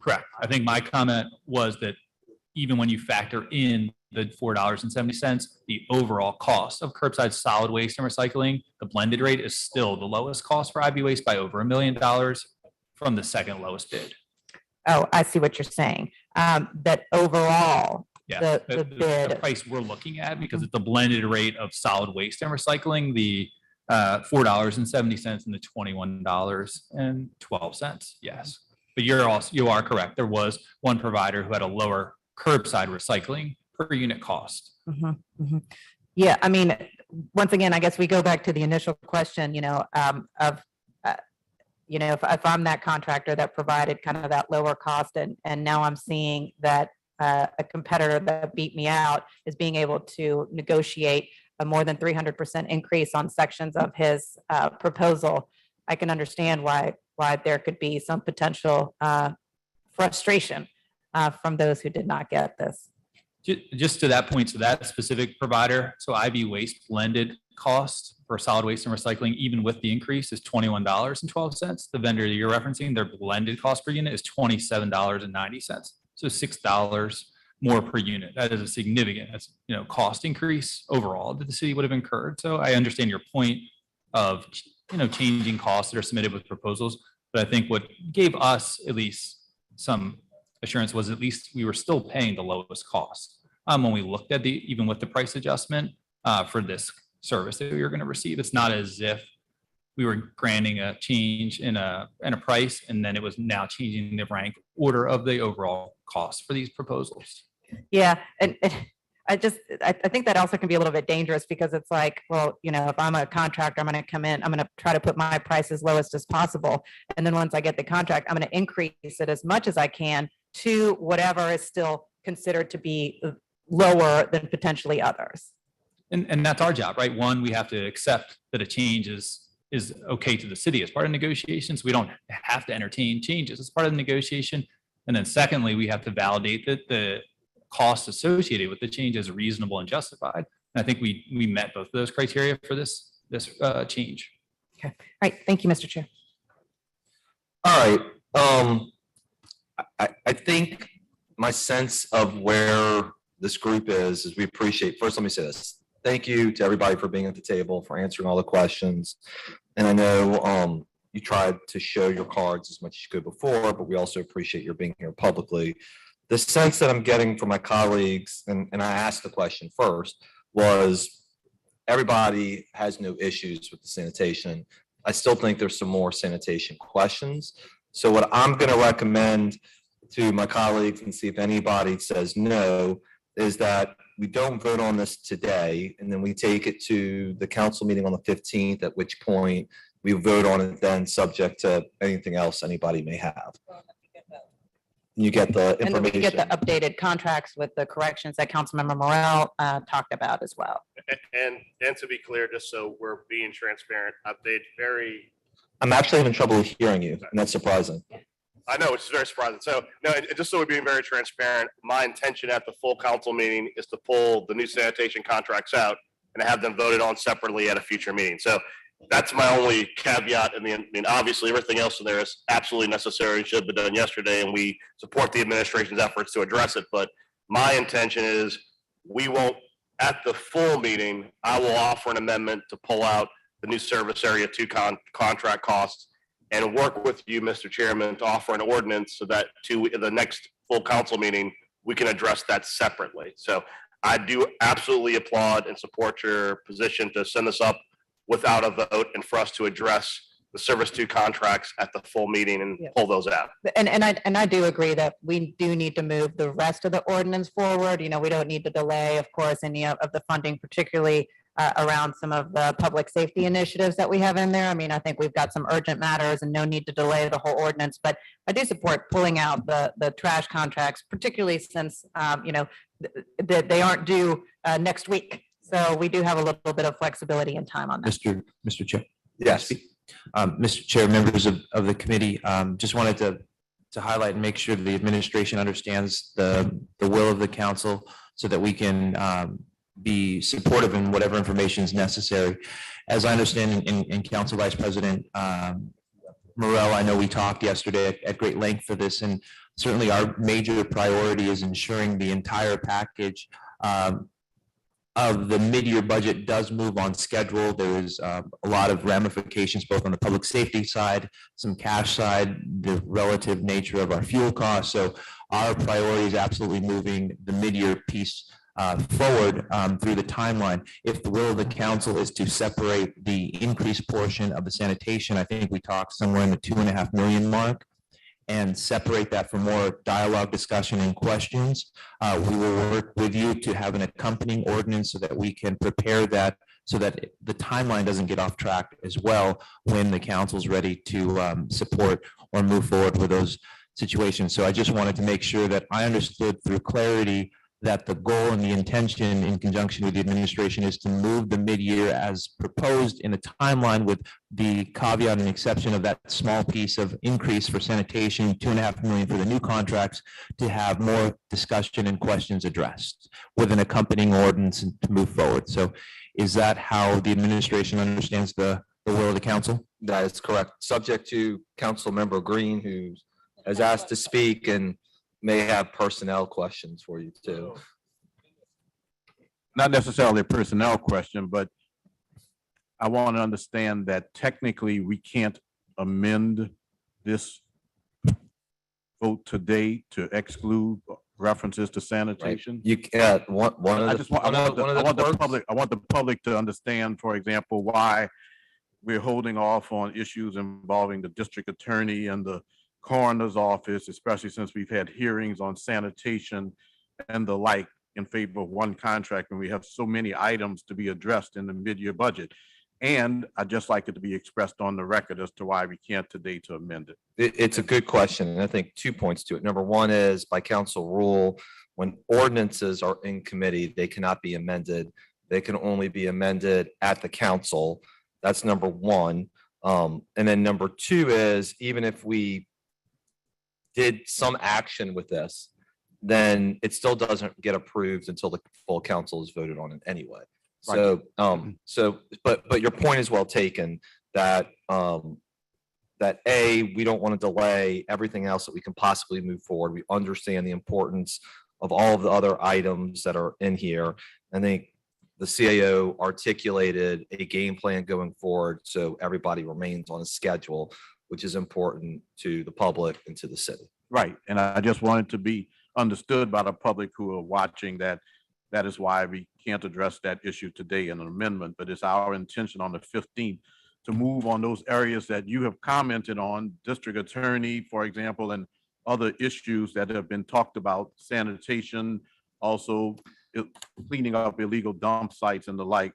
Correct. I think my comment was that even when you factor in the $4.70, the overall cost of curbside solid waste and recycling, the blended rate is still the lowest cost for IB waste by over $1 million from the second lowest bid. Oh, I see what you're saying. That overall, Yeah, the bid. the price we're looking at, because it's the blended rate of solid waste and recycling, the $4.70 and the $21.12. Yes, but you are correct. There was one provider who had a lower curbside recycling per unit cost. Mhm, mhm. Yeah, I mean, once again, I guess we go back to the initial question, if I'm that contractor that provided kind of that lower cost and now I'm seeing that a competitor that beat me out is being able to negotiate a more than 300% increase on sections of his proposal, I can understand why there could be some potential frustration from those who did not get this. Just to that point, so that specific provider, so IB Waste blended cost for solid waste and recycling, even with the increase, is $21.12. The vendor that you're referencing, their blended cost per unit is $27.90. So $6 more per unit. That is a significant, cost increase overall that the city would have incurred. So I understand your point of, changing costs that are submitted with proposals, but I think what gave us at least some assurance was at least we were still paying the lowest cost when we looked at even with the price adjustment for this service that we were going to receive. It's not as if we were granting a change in a price and then it was now changing the rank order of the overall cost for these proposals. Yeah, and I think that also can be a little bit dangerous because it's like, well, if I'm a contractor, I'm going to come in, I'm going to try to put my price as lowest as possible. And then once I get the contract, I'm going to increase it as much as I can to whatever is still considered to be lower than potentially others. And that's our job, right? One, we have to accept that a change is okay to the city as part of negotiations. We don't have to entertain changes as part of the negotiation. And then secondly, we have to validate that the cost associated with the change is reasonable and justified. And I think we met both of those criteria for this change. Okay. All right. Thank you, Mr. Chair. All right. I think my sense of where this group is we appreciate, first, let me say this. Thank you to everybody for being at the table, for answering all the questions. And I know you tried to show your cards as much as you could before, but we also appreciate your being here publicly. The sense that I'm getting from my colleagues, and I asked the question first, was everybody has no issues with the sanitation. I still think there's some more sanitation questions. So what I'm going to recommend to my colleagues, and see if anybody says no, is that we don't vote on this today, and then we take it to the council meeting on the 15th, at which point we vote on it then, subject to anything else anybody may have. You get the information. And then we get the updated contracts with the corrections that Councilmember Morrell talked about as well. And to be clear, just so we're being transparent, I'm actually having trouble hearing you, and that's surprising. I know, which is very surprising. So, no, just so we're being very transparent, my intention at the full council meeting is to pull the new sanitation contracts out and have them voted on separately at a future meeting. So that's my only caveat. I mean, obviously everything else in there is absolutely necessary and should have been done yesterday, and we support the administration's efforts to address it. But my intention is we won't, at the full meeting, I will offer an amendment to pull out the new service area 2 contract costs and work with you, Mr. Chairman, to offer an ordinance so that to the next full council meeting, we can address that separately. So I do absolutely applaud and support your position to send this up without a vote and for us to address the service 2 contracts at the full meeting and pull those out. And I do agree that we do need to move the rest of the ordinance forward. We don't need to delay, of course, any of the funding, particularly around some of the public safety initiatives that we have in there. I mean, I think we've got some urgent matters and no need to delay the whole ordinance, but I do support pulling out the trash contracts, particularly since, they aren't due next week. So we do have a little bit of flexibility and time on that. Mr. Chair. Yes. Mr. Chair, members of the committee, just wanted to highlight and make sure the administration understands the will of the council so that we can be supportive in whatever information is necessary. As I understand in Council Vice President Morrell, I know we talked yesterday at great length for this, and certainly our major priority is ensuring the entire package of the mid-year budget does move on schedule. There is a lot of ramifications, both on the public safety side, some cash side, the relative nature of our fuel costs. So our priority is absolutely moving the mid-year piece forward through the timeline. If the will of the council is to separate the increased portion of the sanitation, I think we talked somewhere in the 2.5 million mark, and separate that for more dialogue, discussion, and questions. We will work with you to have an accompanying ordinance so that we can prepare that, so that the timeline doesn't get off track as well when the council's ready to support or move forward with those situations. So I just wanted to make sure that I understood through clarity that the goal and the intention in conjunction with the administration is to move the mid-year as proposed in the timeline, with the caveat and exception of that small piece of increase for sanitation, 2.5 million for the new contracts, to have more discussion and questions addressed with an accompanying ordinance to move forward. So is that how the administration understands the will of the council? That is correct. Subject to Council Member Green, who has asked to speak and may have personnel questions for you too. Not necessarily a personnel question, but I want to understand that technically we can't amend this vote today to exclude references to sanitation. You can't, one I of just the, want, I one want the public to understand, for example, why we're holding off on issues involving the district attorney and the coroner's office, especially since we've had hearings on sanitation and the like in favor of one contract, and we have so many items to be addressed in the mid-year budget. And I'd just like it to be expressed on the record as to why we can't today to amend it. It's a good question, and I think 2 points to it. Number one is, by council rule, when ordinances are in committee, they cannot be amended. They can only be amended at the council. That's number one. And then number two is, even if we did some action with this, then it still doesn't get approved until the full council is voted on it anyway. So, but your point is well taken, that that we don't want to delay everything else that we can possibly move forward. We understand the importance of all of the other items that are in here. I think the CAO articulated a game plan going forward, so everybody remains on a schedule, which is important to the public and to the city. Right, and I just wanted to be understood by the public who are watching that that is why we can't address that issue today in an amendment, but it's our intention on the 15th to move on those areas that you have commented on, district attorney, for example, and other issues that have been talked about, sanitation, also cleaning up illegal dump sites and the like,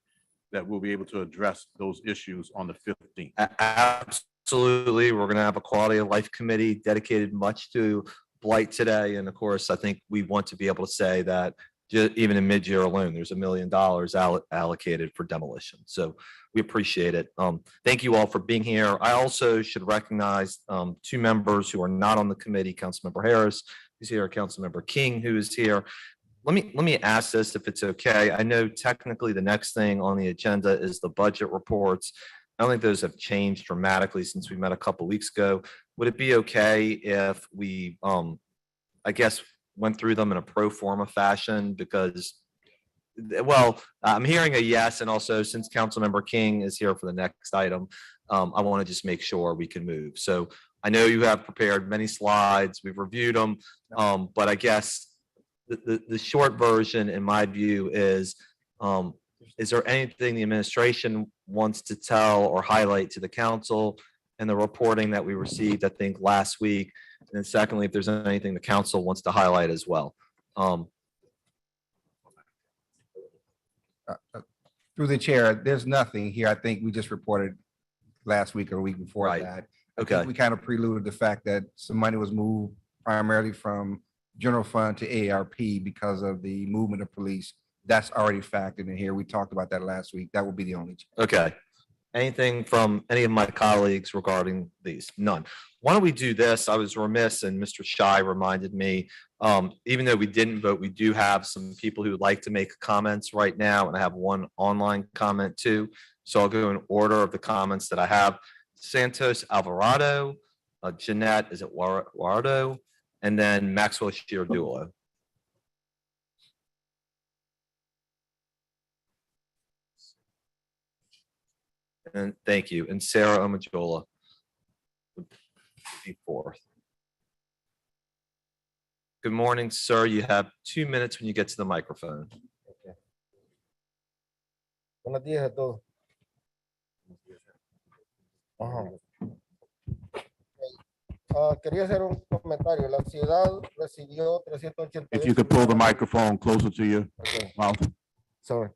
that we'll be able to address those issues on the 15th. Absolutely. We're going to have a quality of life committee dedicated much to blight today. And of course, I think we want to be able to say that even in mid-year alone, there's $1 million allocated for demolition. So we appreciate it. Thank you all for being here. I also should recognize two members who are not on the committee, Councilmember Harris, who's here, Councilmember King, who is here. Let me ask this, if it's okay. I know technically the next thing on the agenda is the budget reports. I don't think those have changed dramatically since we met a couple weeks ago. Would it be okay if we, I guess, went through them in a pro forma fashion? Because, well, I'm hearing a yes, and also since Councilmember King is here for the next item, I want to just make sure we can move. So I know you have prepared many slides, we've reviewed them, but I guess the short version, in my view, is there anything the administration wants to tell or highlight to the council and the reporting that we received, I think, last week? And then secondly, if there's anything the council wants to highlight as well. Through the chair, there's nothing here. I think we just reported last week or a week before Right. that. Okay. We kind of preluded the fact that some money was moved primarily from general fund to AARP because of the movement of police. That's already factored in here. We talked about that last week. That will be the only change. Okay. Anything from any of my colleagues regarding these? None. Why don't we do this? I was remiss, and Mr. Shy reminded me, even though we didn't vote, we do have some people who would like to make comments right now, and I have one online comment too. So I'll go in order of the comments that I have. Santos Alvarado, Jeanette, is it Wardo? And then Maxwell Shirdulo. And thank you. And Sarah Omajola would be fourth. Good morning, sir. You have 2 minutes when you get to the microphone. Buenos días a todos. Ajá. Quería hacer un comentario. La ciudad recibió If you could pull the 388 microphone closer to your Okay, mouth. sorry.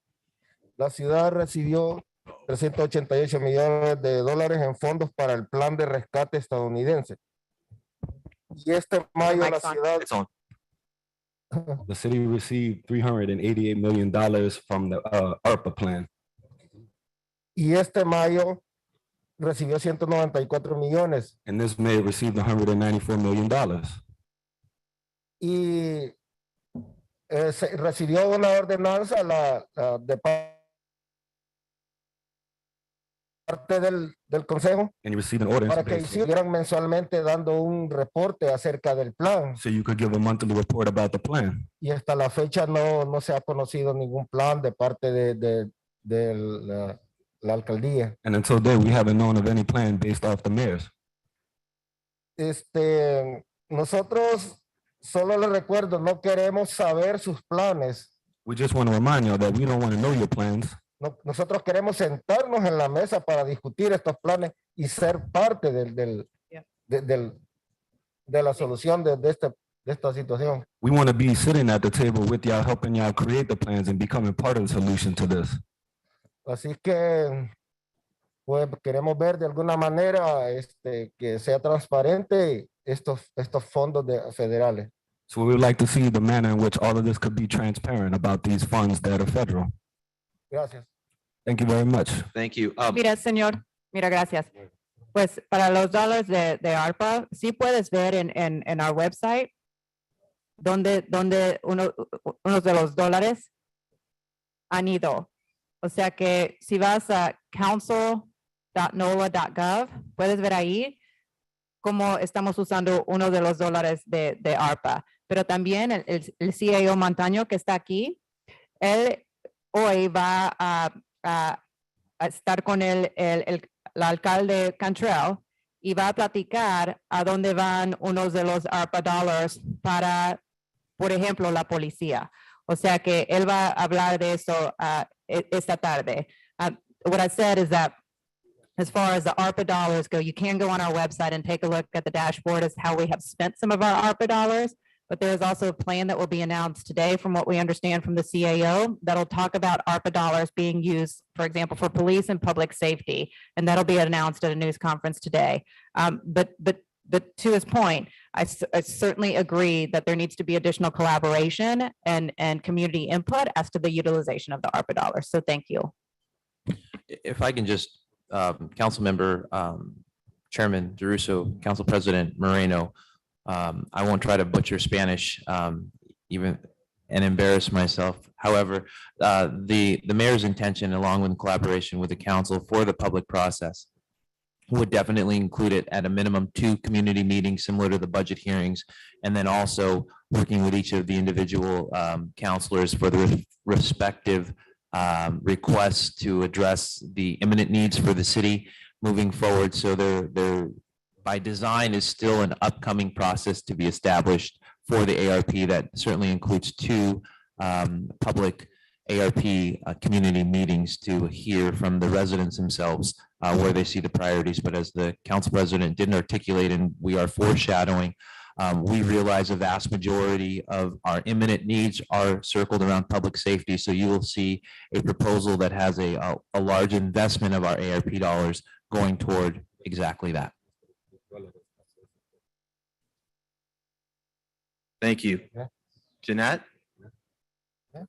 La ciudad recibió 388 millones de dólares en fondos para el plan de rescate estadounidense. Y este mayo la mic's on. ciudad It's on. The city received $388 million from the ARPA plan. y este mayo recibió 194 millones. And this May received $194 million. Y recibió una ordenanza de parte del consejo And you received an order para que hicieran mensualmente dando un reporte acerca del plan. so you could give a monthly report about the plan. Y hasta la fecha no se ha conocido ningún plan de parte de la alcaldía. And until then, we haven't known of any plan based off the mayor's. Nosotros, solo les recuerdo, no queremos saber sus planes. We just want to remind you that we don't want to know your plans. Nosotros queremos sentarnos en la mesa para discutir estos planes y ser parte de la solución de esta situación. We want to be sitting at the table with y'all, helping y'all create the plans and becoming part of the solution to this. Así que, pues, queremos ver de alguna manera que sea transparente estos fondos federales. So we would like to see the manner in which all of this could be transparent about these funds that are federal. Gracias. Thank you very much. Thank you. Mira, señor, mira, gracias. Pues para los dólares de ARPA, sí puedes ver en our website donde unos de los dólares han ido. O sea que si vas a council.nola.gov, puedes ver ahí cómo estamos usando uno de los dólares de ARPA. Pero también el CAO Montaño que está aquí, él hoy va a estar con el alcalde Contractual y va a platicar a dónde van unos de los ARPA dollars para, por ejemplo, la policía. O sea que él va a hablar de eso esta tarde. What I said is that as far as the ARPA dollars go, you can go on our website and take a look at the dashboard as how we have spent some of our ARPA dollars. But there is also a plan that will be announced today from what we understand from the CAO that'll talk about ARPA dollars being used, for example, for police and public safety. And that'll be announced at a news conference today. But to his point, I certainly agree that there needs to be additional collaboration and community input as to the utilization of the ARPA dollars. So thank you. If I can just, Council Member, Chairman DeRusso, Council President Moreno, I won't try to butcher Spanish, even and embarrass myself. However, the mayor's intention, along with collaboration with the council for the public process, would definitely include it at a minimum 2 community meetings similar to the budget hearings, and then also working with each of the individual counselors for the respective requests to address the imminent needs for the city moving forward. So they're by design is still an upcoming process to be established for the ARP that certainly includes 2 public ARP community meetings to hear from the residents themselves where they see the priorities. But as the council president didn't articulate, and we are foreshadowing, we realize a vast majority of our imminent needs are circled around public safety. So you will see a proposal that has a large investment of our ARP dollars going toward exactly that. Thank you. Jeanette? Good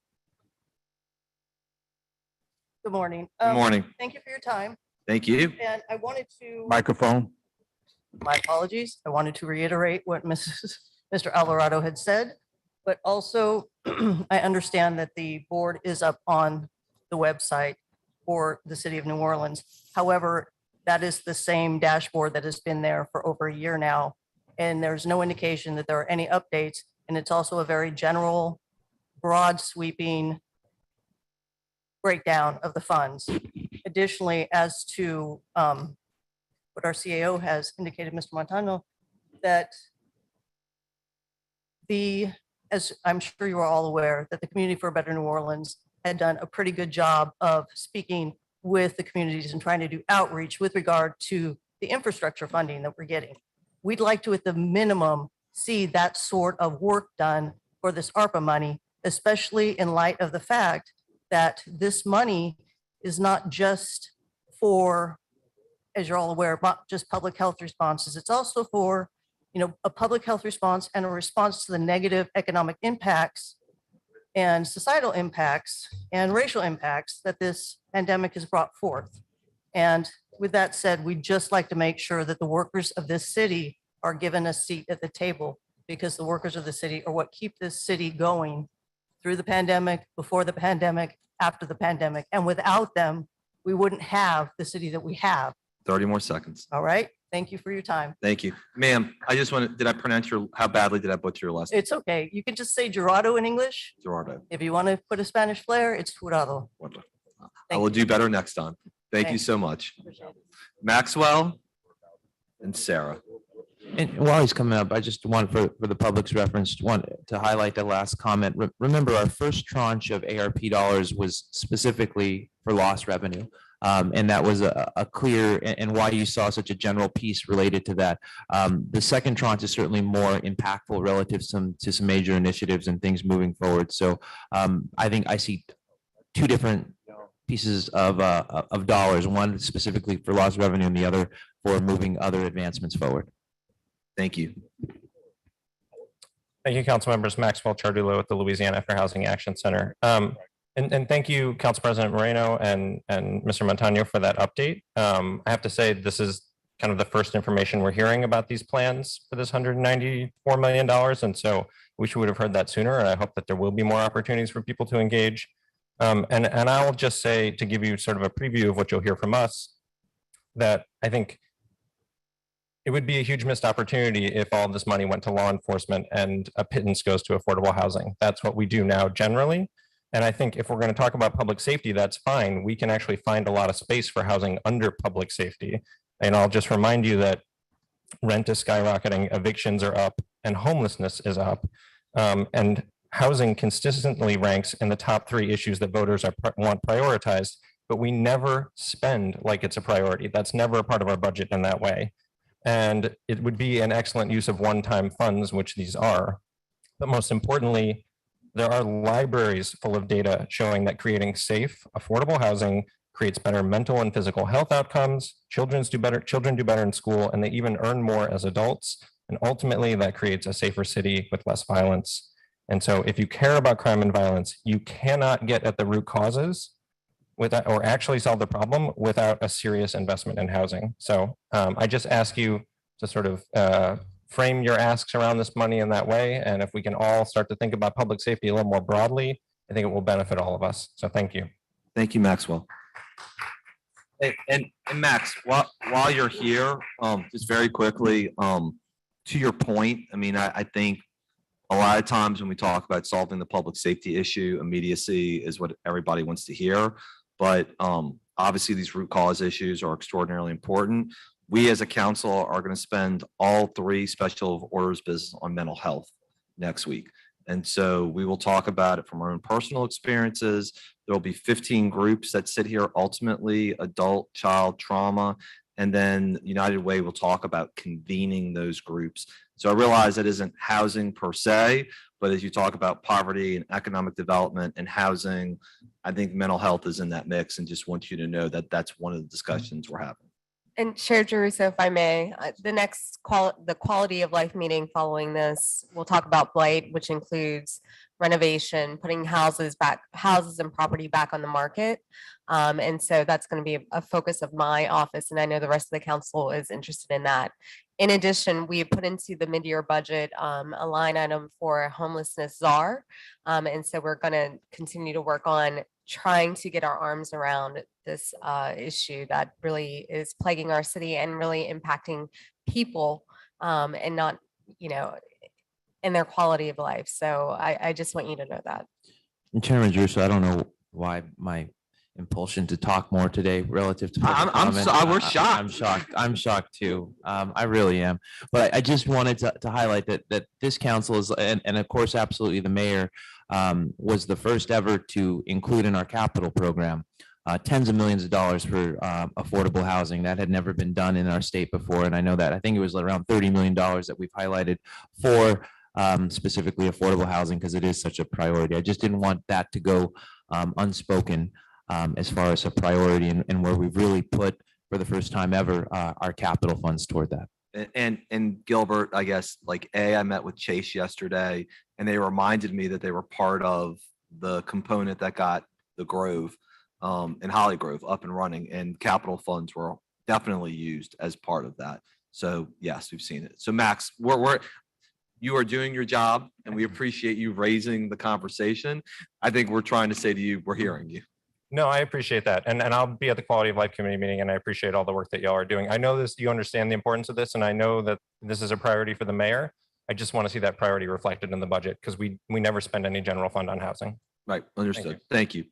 morning. Good morning. Thank you for your time. Thank you. And I wanted to, Microphone. my apologies, I wanted to reiterate what Mr. Alvarado had said, but also I understand that the board is up on the website for the city of New Orleans. However, that is the same dashboard that has been there for over a year now. And there's no indication that there are any updates. And it's also a very general, broad sweeping breakdown of the funds. additionally, as to what our CAO has indicated, Mr. Montano, that as I'm sure you are all aware, that the Community for a Better New Orleans had done a pretty good job of speaking with the communities and trying to do outreach with regard to the infrastructure funding that we're getting. We'd like to, at the minimum, see that sort of work done for this ARPA money, especially in light of the fact that this money is not just for, as you're all aware, not just public health responses. It's also for, a public health response and a response to the negative economic impacts and societal impacts and racial impacts that this pandemic has brought forth. And with that said, we'd just like to make sure that the workers of this city are given a seat at the table, because the workers of the city are what keep this city going through the pandemic, before the pandemic, after the pandemic. And without them, we wouldn't have the city that we have. 30 more seconds. All right. Thank you for your time. Thank you. Ma'am, I just wanted, did I pronounce how badly did I butcher your last name? It's okay. You can just say Gerardo in English. Gerardo. If you want to put a Spanish flair, it's Jurado. I Thank will you. do better next time. Thank you Thanks. so much. Appreciate it. Maxwell and Sarah. And while he's coming up, I just want for the public's reference, want to highlight the last comment. Remember, our first tranche of ARP dollars was specifically for lost revenue. And that was a clear, and why you saw such a general piece related to that. The second tranche is certainly more impactful relative to some major initiatives and things moving forward. So I think I see two different pieces of dollars, one specifically for lost revenue and the other for moving other advancements forward. Thank you. Thank you, council members. Maxwell Chardulo with the Louisiana Fair Housing Action Center. And thank you, Council President Moreno and Mr. Montano for that update. I have to say, this is kind of the first information we're hearing about these plans for this $194 million. And so wish we would have heard that sooner. And I hope that there will be more opportunities for people to engage. And I'll just say, to give you sort of a preview of what you'll hear from us, that I think it would be a huge missed opportunity if all this money went to law enforcement and a pittance goes to affordable housing. That's what we do now generally. And I think if we're going to talk about public safety, that's fine. We can actually find a lot of space for housing under public safety. And I'll just remind you that rent is skyrocketing, evictions are up, and homelessness is up. And housing consistently ranks in the top 3 issues that voters want prioritized, but we never spend like it's a priority. That's never a part of our budget in that way. And it would be an excellent use of one-time funds, which these are. But most importantly, there are libraries full of data showing that creating safe, affordable housing creates better mental and physical health outcomes. Children do better in school, and they even earn more as adults. And ultimately, that creates a safer city with less violence. And so if you care about crime and violence, you cannot get at the root causes without, or actually solve the problem without a serious investment in housing. So I just ask you to sort of frame your asks around this money in that way. And if we can all start to think about public safety a little more broadly, I think it will benefit all of us. So thank you. Thank you, Maxwell. And Max, while you're here, just very quickly, to your point, I mean, I think a lot of times when we talk about solving the public safety issue, immediacy is what everybody wants to hear. But obviously, these root cause issues are extraordinarily important. We as a council are going to spend all 3 special orders business on mental health next week. And so we will talk about it from our own personal experiences. There will be 15 groups that sit here, ultimately adult, child, trauma. And then United Way will talk about convening those groups. So I realize it isn't housing per se, but as you talk about poverty and economic development and housing, I think mental health is in that mix, and just want you to know that that's one of the discussions we're having. And Chair Jeruso, if I may, the next the quality of life meeting following this, we'll talk about blight, which includes renovation, putting houses and property back on the market. And so that's going to be a focus of my office, and I know the rest of the council is interested in that. In addition, we put into the mid-year budget a line item for homelessness czar. And so we're going to continue to work on trying to get our arms around this issue that really is plaguing our city and really impacting people and not, in their quality of life. So I just want you to know that. And Chairman Druso, I don't know why my impulsion to talk more today relative to. I'm public so- comment. we're shocked. I'm shocked. I'm shocked too. I really am. But I just wanted to highlight that this council is, and of course, absolutely the mayor was the first ever to include in our capital program tens of millions of dollars for affordable housing. That had never been done in our state before. And I know that I think it was around $30 million that we've highlighted for specifically affordable housing because it is such a priority. I just didn't want that to go unspoken as far as a priority and where we've really put for the first time ever our capital funds toward that. And Gilbert, I guess, like I met with Chase yesterday and they reminded me that they were part of the component that got the Grove and Holly Grove up and running, and capital funds were definitely used as part of that. So yes, we've seen it. So Max, you are doing your job and we appreciate you raising the conversation. I think we're trying to say to you, we're hearing you. No, I appreciate that. And I'll be at the Quality of Life Committee meeting and I appreciate all the work that y'all are doing. I know this, you understand the importance of this and I know that this is a priority for the mayor. I just want to see that priority reflected in the budget because we never spend any general fund on housing. Right, understood. Thank you.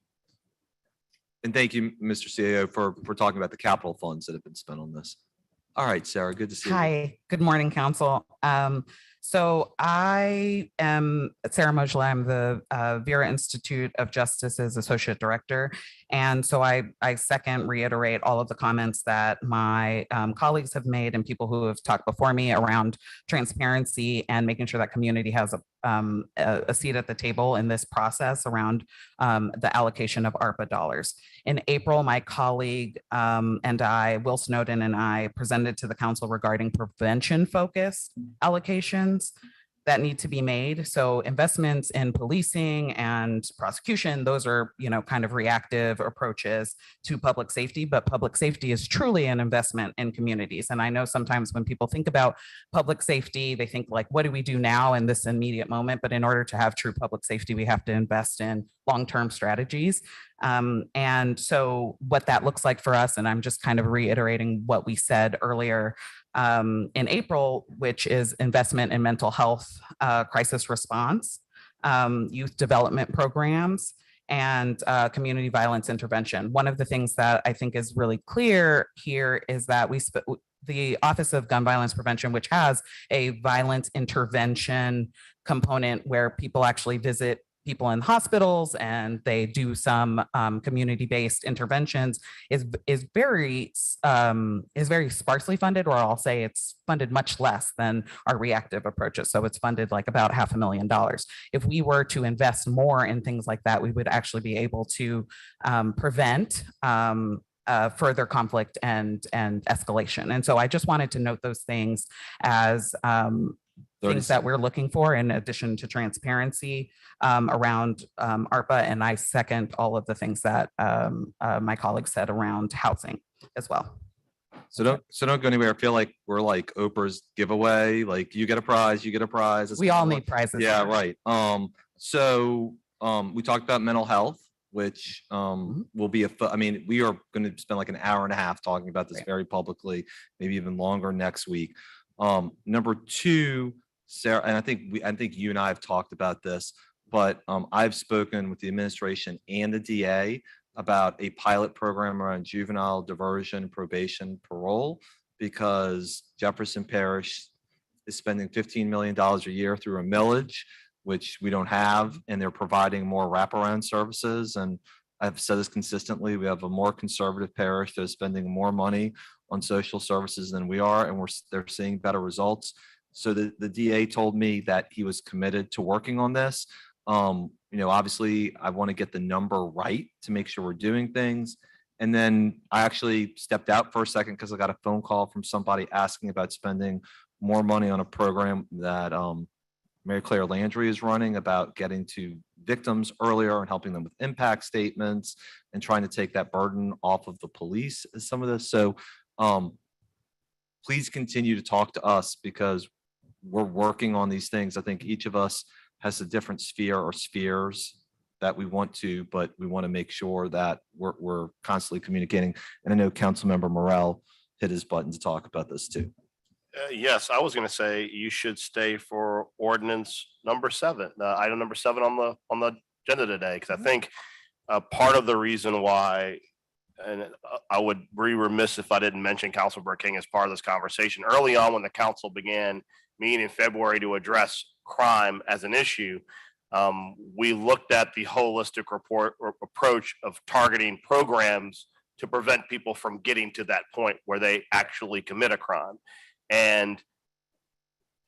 And thank you, Mr. CEO, for talking about the capital funds that have been spent on this. All right, Sarah, good to see you. Hi, good morning, council. So I am Sarah Mojla. I'm the Vera Institute of Justice's Associate Director. And so I second reiterate all of the comments that my colleagues have made and people who have talked before me around transparency and making sure that community has a seat at the table in this process around the allocation of ARPA dollars. In April, my colleague and I, Will Snowden and I, presented to the council regarding prevention-focused allocations that need to be made. So investments in policing and prosecution, those are, kind of reactive approaches to public safety, but public safety is truly an investment in communities. And I know sometimes when people think about public safety, they think like, what do we do now in this immediate moment? But in order to have true public safety, we have to invest in long-term strategies. And so what that looks like for us, and I'm just kind of reiterating what we said earlier in April, which is investment in mental health crisis response, youth development programs, and community violence intervention. One of the things that I think is really clear here is that the Office of Gun Violence Prevention, which has a violence intervention component where people actually visit people in hospitals and they do some community-based interventions, is very sparsely funded, or I'll say it's funded much less than our reactive approaches. So it's funded like about $500,000. If we were to invest more in things like that, we would actually be able to prevent further conflict and escalation. And so I just wanted to note those things as things that we're looking for in addition to transparency around ARPA. And I second all of the things that my colleagues said around housing as well. So don't go anywhere. I feel like we're like Oprah's giveaway, like you get a prize, you get a prize. It's We all kinda need like- prizes. Yeah, right. So we talked about mental health, which will be we are going to spend like an hour and a half talking about this very publicly, maybe even longer next week. Number two, Sarah, and I think you and I have talked about this, but I've spoken with the administration and the DA about a pilot program around juvenile diversion, probation, parole, because Jefferson Parish is spending $15 million a year through a millage, which we don't have, and they're providing more wraparound services. And I've said this consistently, we have a more conservative parish that is spending more money on social services than we are, and they're seeing better results. So the DA told me that he was committed to working on this. Obviously I want to get the number right to make sure we're doing things. And then I actually stepped out for a second because I got a phone call from somebody asking about spending more money on a program that Mary Claire Landry is running about getting to victims earlier and helping them with impact statements and trying to take that burden off of the police as some of this. So please continue to talk to us because we're working on these things. I think each of us has a different sphere or spheres that we want to, but we want to make sure that we're constantly communicating. And I know Councilmember Morel hit his button to talk about this too. Yes, I was going to say you should stay for ordinance number 7, item number 7 on the agenda today, because I think Part of the reason why, and I would be remiss if I didn't mention Councilman King as part of this conversation. Early on, when the council began meeting in February to address crime as an issue, we looked at the holistic approach of targeting programs to prevent people from getting to that point where they actually commit a crime. And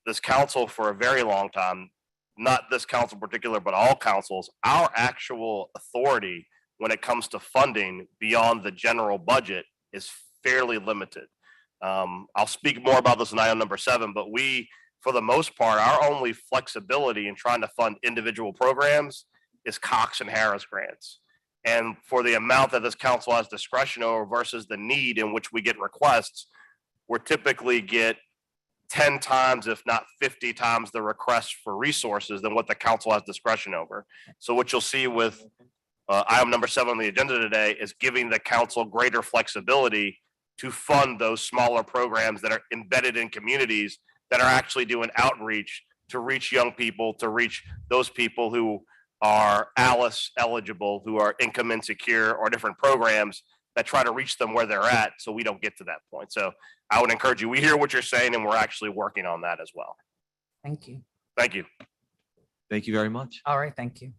this council for a very long time, not this council in particular, but all councils, our actual authority when it comes to funding beyond the general budget is fairly limited. I'll speak more about this in item number 7, but we, for the most part, our only flexibility in trying to fund individual programs is Cox and Harris grants. And for the amount that this council has discretion over versus the need in which we get requests, we're typically get 10 times, if not 50 times the request for resources than what the council has discretion over. So what you'll see with item number 7 on the agenda today is giving the council greater flexibility to fund those smaller programs that are embedded in communities that are actually doing outreach to reach young people, to reach those people who are ALICE eligible, who are income insecure, or different programs that try to reach them where they're at so we don't get to that point. So I would encourage you, we hear what you're saying and we're actually working on that as well. Thank you. Thank you. Thank you very much. All right, thank you.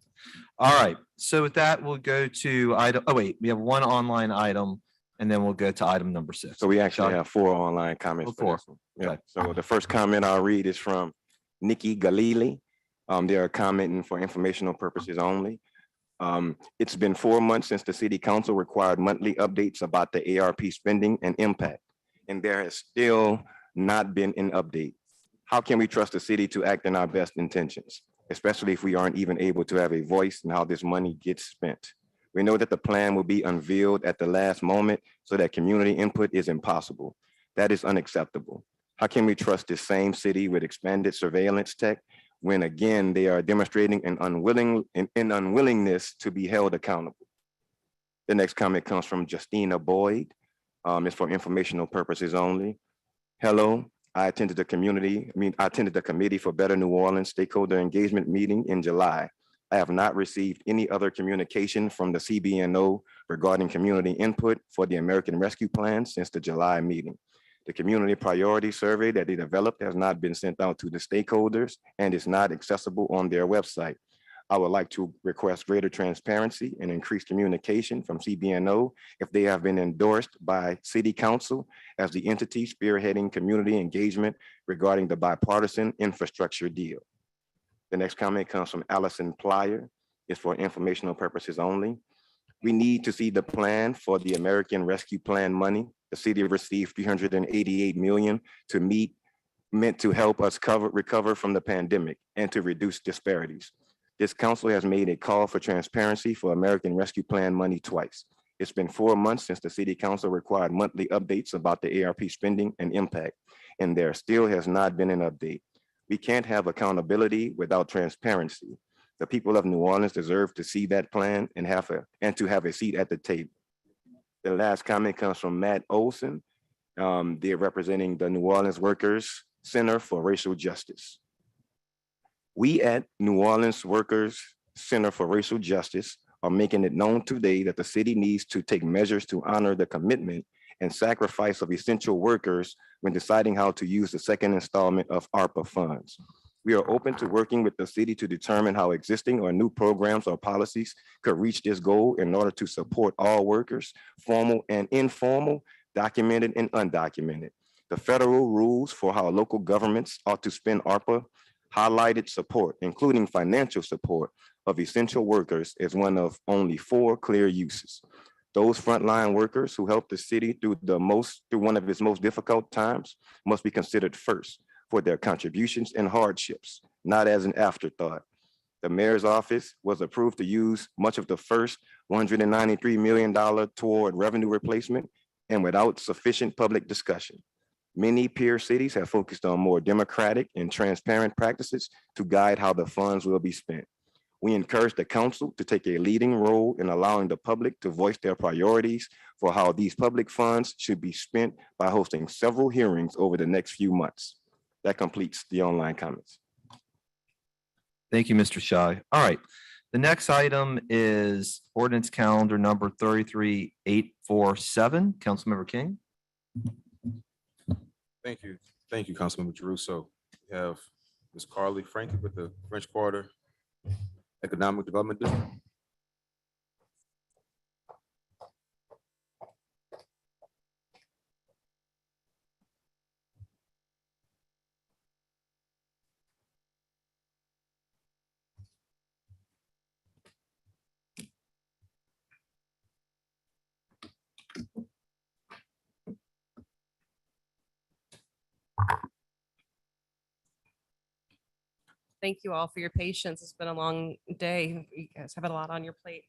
All right, so with that, we'll go to item, oh wait, we have one online item and then we'll go to item number 6. So we actually Chuck? have 4 online comments. Oh, 4. For this one. Yeah. So the first comment I'll read is from Nikki Galili. They are commenting for informational purposes only. It's been 4 months since the city council required monthly updates about the ARP spending and impact, and there has still not been an update. How can we trust the city to act in our best intentions, especially if we aren't even able to have a voice in how this money gets spent? We know that the plan will be unveiled at the last moment, so that community input is impossible. That is unacceptable. How can we trust this same city with expanded surveillance tech when again they are demonstrating an unwillingness to be held accountable? The next comment comes from Justina Boyd. It's for informational purposes only. Hello, I attended the Committee for Better New Orleans stakeholder engagement meeting in July. I have not received any other communication from the CBNO regarding community input for the American Rescue Plan since the July meeting. The community priority survey that they developed has not been sent out to the stakeholders and is not accessible on their website. I would like to request greater transparency and increased communication from CBNO if they have been endorsed by City Council as the entity spearheading community engagement regarding the bipartisan infrastructure deal. The next comment comes from Allison Plyer. It's for informational purposes only. We need to see the plan for the American Rescue Plan money. The city received $388 million meant to help us recover from the pandemic and to reduce disparities. This council has made a call for transparency for American Rescue Plan money twice. It's been 4 months since the city council required monthly updates about the ARP spending and impact, and there still has not been an update. We can't have accountability without transparency. The people of New Orleans deserve to see that plan and to have a seat at the table. The last comment comes from Matt Olson. They're representing the New Orleans Workers Center for Racial Justice. We at New Orleans Workers Center for Racial Justice are making it known today that the city needs to take measures to honor the commitment and sacrifice of essential workers when deciding how to use the second installment of ARPA funds. We are open to working with the city to determine how existing or new programs or policies could reach this goal in order to support all workers, formal and informal, documented and undocumented. The federal rules for how local governments ought to spend ARPA highlighted support, including financial support of essential workers, as one of only 4 clear uses. Those frontline workers who help the city through one of its most difficult times must be considered first for their contributions and hardships, not as an afterthought. The mayor's office was approved to use much of the first $193 million toward revenue replacement and without sufficient public discussion. Many peer cities have focused on more democratic and transparent practices to guide how the funds will be spent. We encourage the council to take a leading role in allowing the public to voice their priorities for how these public funds should be spent by hosting several hearings over the next few months. That completes the online comments. Thank you, Mr. Shai. All right, The next item is ordinance calendar number 33847. Councilmember King. Thank you. Thank you, Councilmember Caruso. We have Ms. Carly Frankie with the French Quarter Economic Development District. Thank you all for your patience. It's been a long day. You guys have a lot on your plate.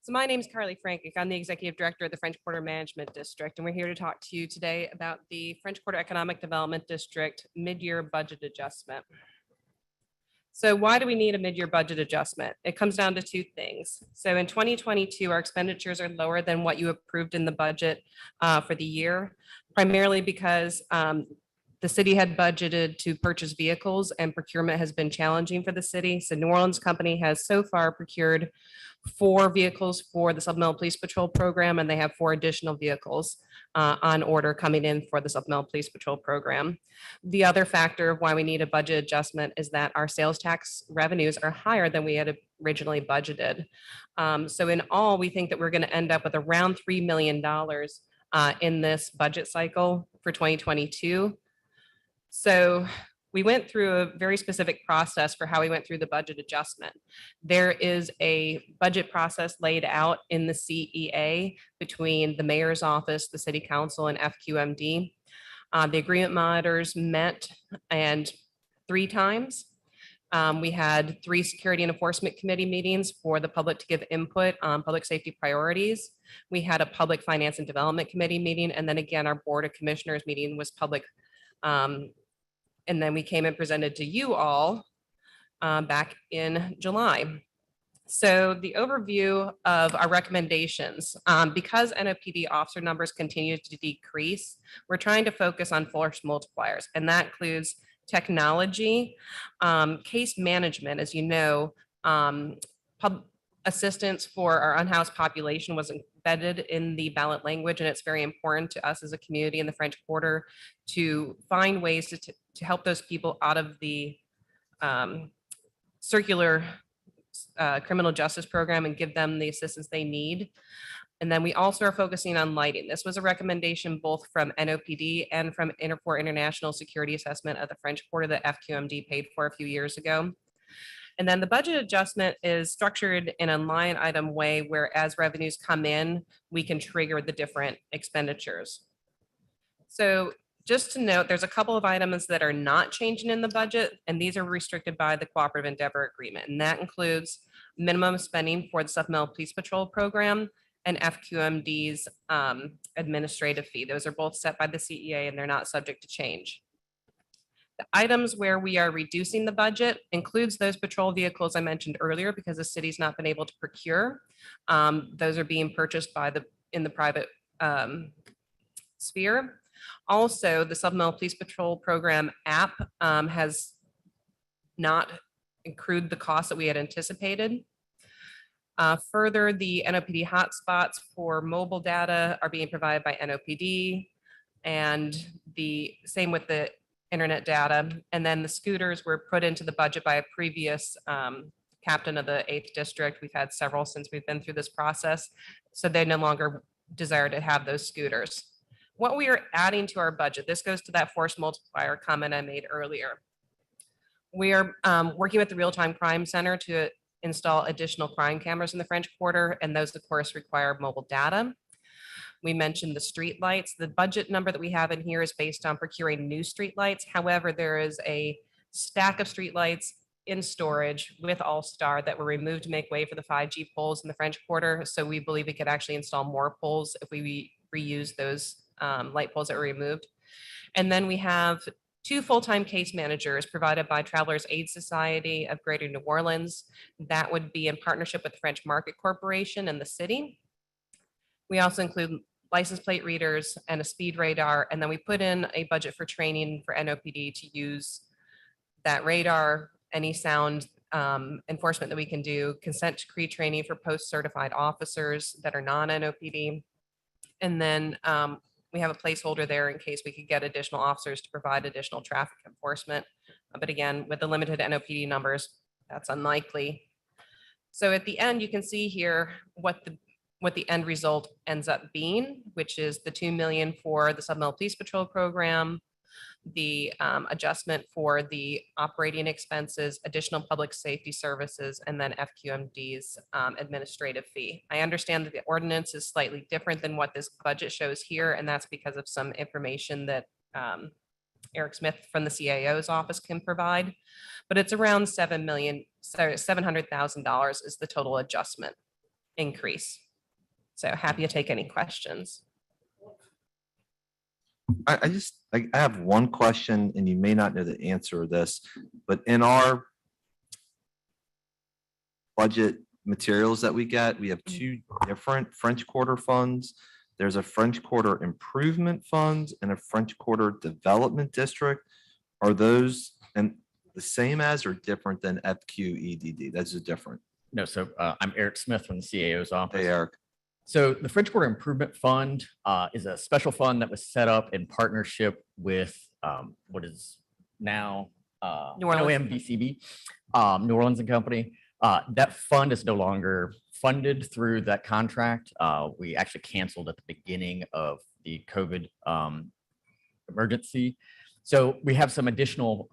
So my name is Carly Frankic. I'm the Executive Director of the French Quarter Management District, and we're here to talk to you today about the French Quarter Economic Development District mid-year budget adjustment. So why do we need a mid-year budget adjustment? It comes down to two things. So in 2022, our expenditures are lower than what you approved in the budget for the year, primarily because the city had budgeted to purchase vehicles and procurement has been challenging for the city. So New Orleans Company has so far procured 4 vehicles for the Supplemental Police Patrol program, and they have 4 additional vehicles on order coming in for the Supplemental Police Patrol program. The other factor of why we need a budget adjustment is that our sales tax revenues are higher than we had originally budgeted. So in all, we think that we're going to end up with around $3 million in this budget cycle for 2022. So we went through a very specific process for how we went through the budget adjustment. There is a budget process laid out in the CEA between the mayor's office, the city council, and FQMD. The agreement monitors met and 3 times. We had 3 security and enforcement committee meetings for the public to give input on public safety priorities. We had a public finance and development committee meeting, and then again, our board of commissioners meeting was public. And then we came and presented to you all back in July. So the overview of our recommendations, because NOPD officer numbers continue to decrease, we're trying to focus on force multipliers, and that includes technology, case management. As you know, assistance for our unhoused population was embedded in the ballot language, and it's very important to us as a community in the French Quarter to find ways to help those people out of the circular criminal justice program and give them the assistance they need. And then we also are focusing on lighting. This was a recommendation both from NOPD and from Interport International Security Assessment of the French Quarter that FQMD paid for a few years ago. And then the budget adjustment is structured in a line item way where as revenues come in, we can trigger the different expenditures. So just to note, there's a couple of items that are not changing in the budget, and these are restricted by the Cooperative Endeavor Agreement. And that includes minimum spending for the Supplemental Police Patrol program and FQMD's administrative fee. Those are both set by the CEA and they're not subject to change. The items where we are reducing the budget includes those patrol vehicles I mentioned earlier because the city's not been able to procure. Those are being purchased by in the private sphere. Also, the Supplemental Police Patrol Program app has not accrued the cost that we had anticipated. Further, the NOPD hotspots for mobile data are being provided by NOPD, and the same with the internet data. And then the scooters were put into the budget by a previous captain of the 8th district. We've had several since we've been through this process, so they no longer desire to have those scooters. What we are adding to our budget, this goes to that force multiplier comment I made earlier. We are working with the Real-Time Crime Center to install additional crime cameras in the French Quarter, and those of course require mobile data. We mentioned the street lights. The budget number that we have in here is based on procuring new street lights. However, there is a stack of street lights in storage with All-Star that were removed to make way for the 5G poles in the French Quarter. So we believe we could actually install more poles if we reuse those light poles that were removed. And then we have 2 full-time case managers provided by Travelers Aid Society of Greater New Orleans. That would be in partnership with the French Market Corporation and the city. We also include license plate readers and a speed radar. And then we put in a budget for training for NOPD to use that radar, any sound enforcement that we can do, consent decree training for post-certified officers that are non-NOPD. And then we have a placeholder there in case we could get additional officers to provide additional traffic enforcement. But again, with the limited NOPD numbers, that's unlikely. So at the end, you can see here what the end result ends up being, which is the 2 million for the Supplemental Police Patrol Program, the adjustment for the operating expenses, additional public safety services, and then FQMD's administrative fee. I understand that the ordinance is slightly different than what this budget shows here, and that's because of some information that Eric Smith from the CAO's office can provide, but it's around $700,000 is the total adjustment increase. So happy to take any questions. I have one question, and you may not know the answer to this, but in our budget materials that we get, we have two different French Quarter funds. There's a French Quarter Improvement Fund and a French Quarter Development District. Are those and the same as or different than FQEDD? That's a different. No, so I'm Eric Smith from the CAO's office. Hey, Eric. So the French Quarter Improvement Fund is a special fund that was set up in partnership with what is now New Orleans. NOMBCB, New Orleans and Company. That fund is no longer funded through that contract. We actually canceled at the beginning of the COVID emergency. So we have some additional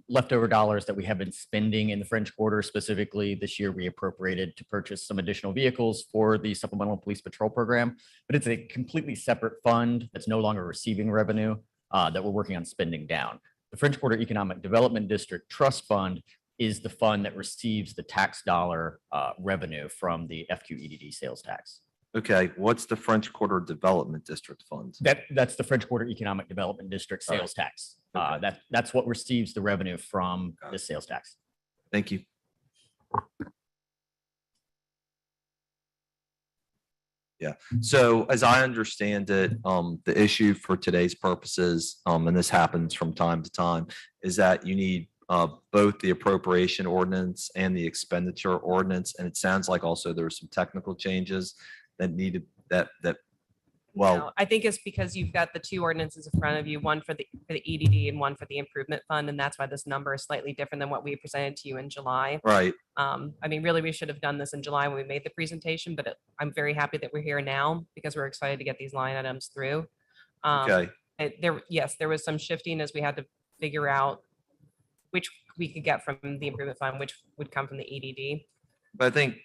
leftover dollars that we have been spending in the French Quarter. Specifically, this year we appropriated to purchase some additional vehicles for the Supplemental Police Patrol Program, but it's a completely separate fund that's no longer receiving revenue that we're working on spending down. The French Quarter Economic Development District Trust Fund is the fund that receives the tax dollar revenue from the FQEDD sales tax. Okay, what's the French Quarter Development District Fund? That's the French Quarter Economic Development District sales tax. That's what receives the revenue from the sales tax. Thank you. Yeah, so as I understand it, the issue for today's purposes, and this happens from time to time, is that you need both the appropriation ordinance and the expenditure ordinance. And it sounds like also there were some technical changes that needed well, No, I think it's because you've got the two ordinances in front of you, one for the EDD and one for the improvement fund. And that's why this number is slightly different than what we presented to you in July. right. I mean, really, we should have done this in July when we made the presentation, but I'm very happy that we're here now because we're excited to get these line items through. Okay. Yes, there was some shifting as we had to figure out which we could get from the improvement fund, which would come from the EDD. But I think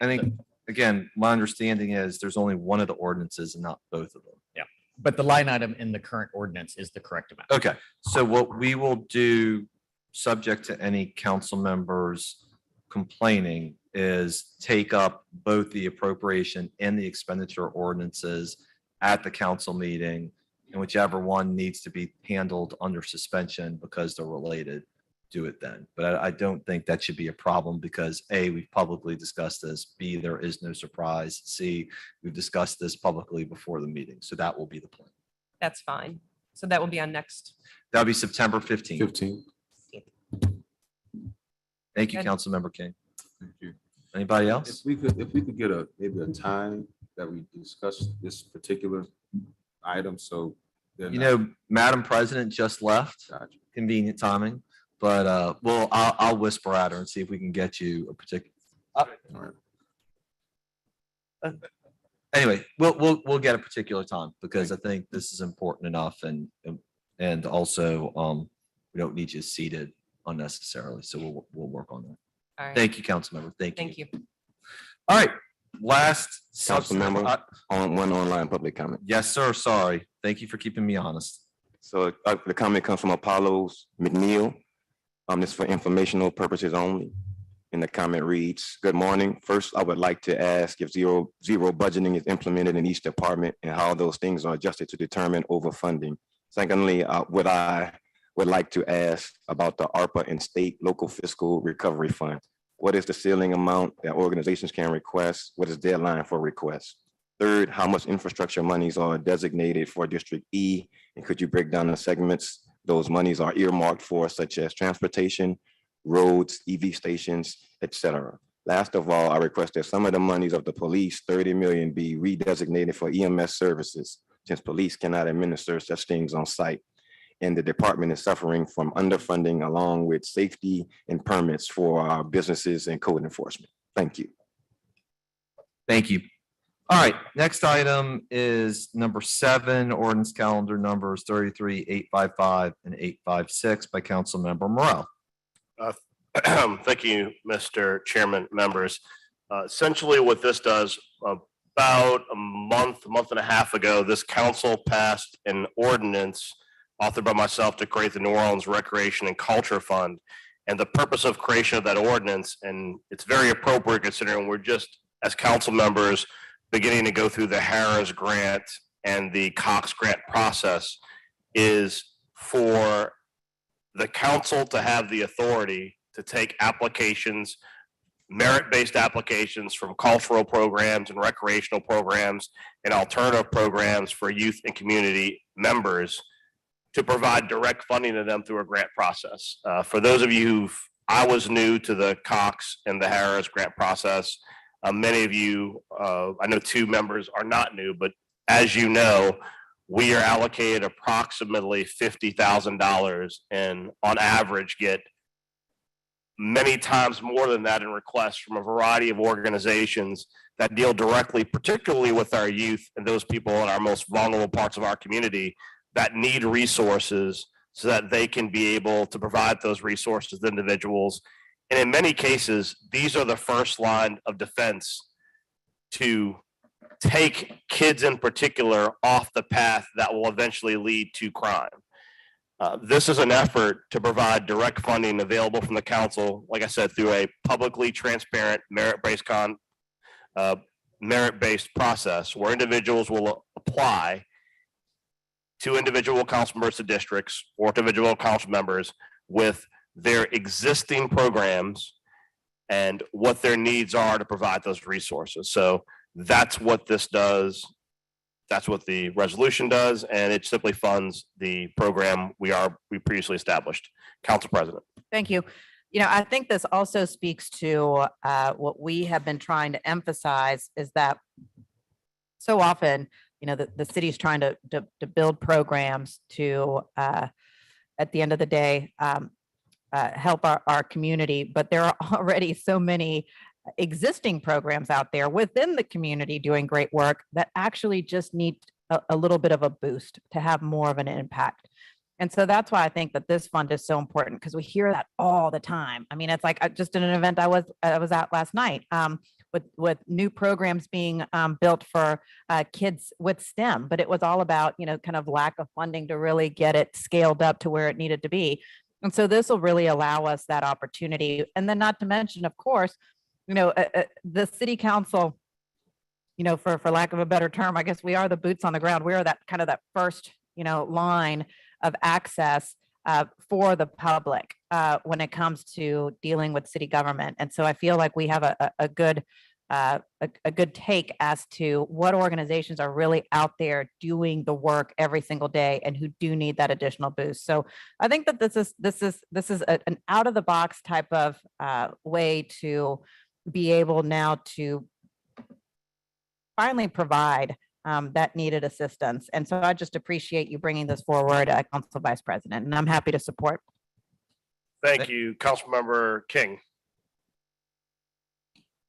again, my understanding is there's only one of the ordinances and not both of them. Yeah, but the line item in the current ordinance is the correct amount. Okay, so what we will do, subject to any council members complaining, is take up both the appropriation and the expenditure ordinances at the council meeting, and whichever one needs to be handled under suspension because they're related, do it then. But I don't think that should be a problem because A, we've publicly discussed this, B, there is no surprise, C, we've discussed this publicly before the meeting. So that will be the plan. That's fine. So that will be on next. That'll be September 15th. 15. Thank you, Good. Councilmember King. Thank you. Anybody else? If we could get maybe a time that we discuss this particular item, so. You know, Madam President just left. Convenient timing, but I'll whisper at her and see if we can get you a particular. Anyway, we'll get a particular time because I think this is important enough, and also we don't need you seated unnecessarily. So we'll work on that. All right. Thank you, Councilmember. Thank you. Thank you. All right, last Councilmember, on one online public comment. Yes, sir. Sorry. Thank you for keeping me honest. So the comment comes from Apollos McNeil. It's for informational purposes only. And the comment reads, good morning. First, I would like to ask if zero budgeting is implemented in each department and how those things are adjusted to determine overfunding. Secondly, I would like to ask about the ARPA and state local fiscal recovery fund. What is the ceiling amount that organizations can request? What is deadline for requests? Third, how much infrastructure monies are designated for District E? And could you break down the segments those monies are earmarked for, such as transportation, roads, EV stations, etc. Last of all, I request that some of the monies of the police, 30 million, be redesignated for EMS services, since police cannot administer such things on site. And the department is suffering from underfunding along with safety and permits for our businesses and code enforcement. Thank you. Thank you. All right, next item is number 7, ordinance calendar numbers 33, 855, and 856 by Councilmember Morel. Thank you, Mr. Chairman, members. Essentially what this does, about a month and a half ago, this council passed an ordinance authored by myself to create the New Orleans Recreation and Culture Fund. And the purpose of creation of that ordinance, and it's very appropriate considering we're just, as council members, beginning to go through the Harris grant and the Cox grant process, is for the council to have the authority to take applications, merit-based applications from cultural programs and recreational programs and alternative programs for youth and community members to provide direct funding to them through a grant process. For those of you I was new to the Cox and the Harris grant process. Many of you, I know 2 members are not new, but as you know, we are allocated approximately $50,000 and on average get many times more than that in requests from a variety of organizations that deal directly, particularly with our youth and those people in our most vulnerable parts of our community that need resources so that they can be able to provide those resources to individuals. And in many cases, these are the first line of defense to take kids in particular off the path that will eventually lead to crime. This is an effort to provide direct funding available from the council, like I said, through a publicly transparent merit-based process where individuals will apply to individual council members of districts or to individual council members with their existing programs and what their needs are to provide those resources. So that's what this does. That's what the resolution does, and it simply funds the program we previously established. Council President. Thank you. You know, I think this also speaks to what we have been trying to emphasize is that so often, you know, the city's trying to build programs to, at the end of the day, help our community, but there are already so many existing programs out there within the community doing great work that actually just need a little bit of a boost to have more of an impact. And so that's why I think that this fund is so important, because we hear that all the time. I mean, it's like just in an event I was at last night with new programs being built for kids with STEM, but it was all about, you know, kind of lack of funding to really get it scaled up to where it needed to be. And so this will really allow us that opportunity. And then not to mention, of course, you know, the city council, you know, for lack of a better term, I guess we are the boots on the ground. We are that kind of that first, you know, line of access for the public when it comes to dealing with city government. And so I feel like we have a good take as to what organizations are really out there doing the work every single day and who do need that additional boost. So I think that this is an out of the box type of way to be able now to finally provide that needed assistance. And so I just appreciate you bringing this forward, Council Vice President, and I'm happy to support. Thank you, Councilmember King.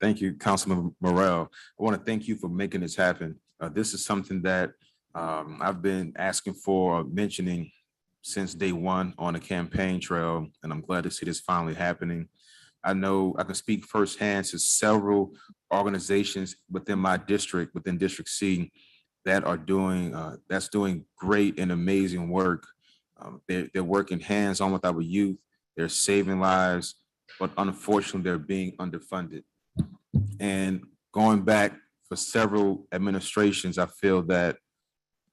Thank you, Councilman Morel. I want to thank you for making this happen. This is something that I've been asking for, mentioning since day one on the campaign trail, and I'm glad to see this finally happening. I know I can speak firsthand to several organizations within my district, within District C, that are doing great and amazing work. They're working hands-on with our youth. They're saving lives, but unfortunately, they're being underfunded. And going back for several administrations, I feel that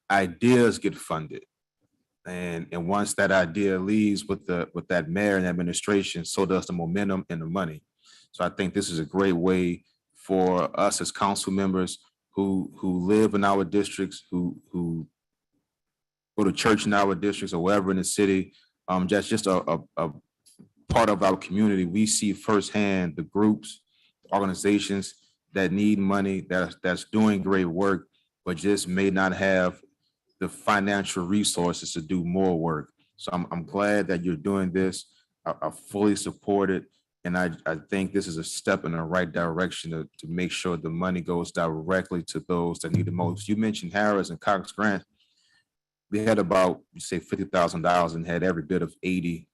ideas get funded. And once that idea leaves with that mayor and administration, so does the momentum and the money. So I think this is a great way for us as council members who live in our districts, who go to church in our districts or wherever in the city, just a part of our community, we see firsthand the groups, organizations that need money, that's doing great work, but just may not have the financial resources to do more work. So I'm glad that you're doing this. I fully support it. And I think this is a step in the right direction to make sure the money goes directly to those that need the most. You mentioned Harris and Cox Grant. We had about, you say $50,000 and had every bit of 80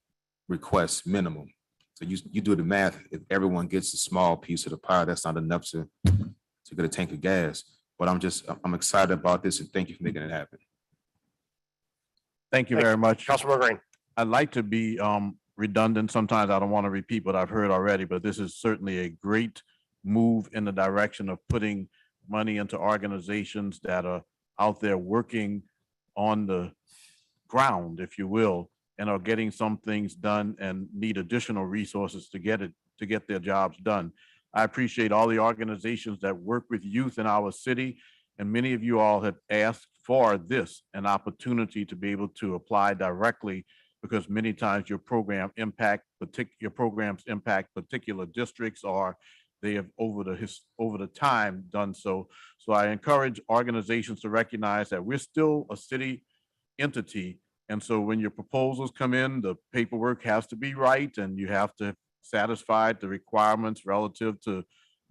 requests minimum. So you do the math. If everyone gets a small piece of the pie, that's not enough to get a tank of gas. But I'm excited about this and thank you for making it happen. Thank you very much. Councilman Green. I'd like to be redundant. Sometimes I don't want to repeat what I've heard already, but this is certainly a great move in the direction of putting money into organizations that are out there working on the ground, if you will, and are getting some things done and need additional resources to get their jobs done. I appreciate all the organizations that work with youth in our city, and many of you all have asked for this, an opportunity to be able to apply directly, because many times your programs impact particular districts, or they have over the time done so. So I encourage organizations to recognize that we're still a city entity. And so when your proposals come in, the paperwork has to be right, and you have to satisfy the requirements relative to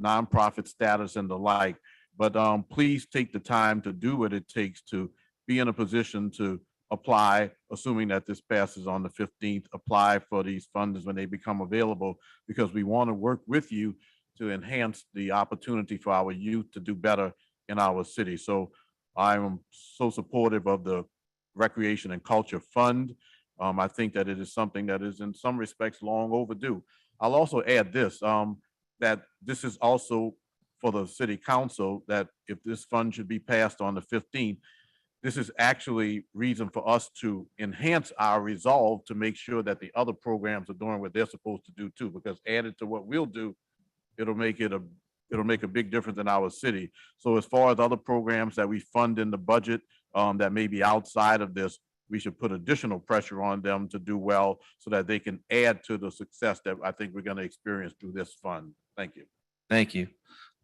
nonprofit status and the like. But please take the time to do what it takes to be in a position to apply, assuming that this passes on the 15th, apply for these funds when they become available, because we want to work with you to enhance the opportunity for our youth to do better in our city. So I am so supportive of the Recreation and Culture Fund. I think that it is something that is in some respects long overdue. I'll also add this, that this is also for the city council, that if this fund should be passed on the 15th, this is actually reason for us to enhance our resolve to make sure that the other programs are doing what they're supposed to do too, because added to what we'll do, it'll make a big difference in our city. So as far as other programs that we fund in the budget that may be outside of this, we should put additional pressure on them to do well so that they can add to the success that I think we're going to experience through this fund. Thank you. Thank you.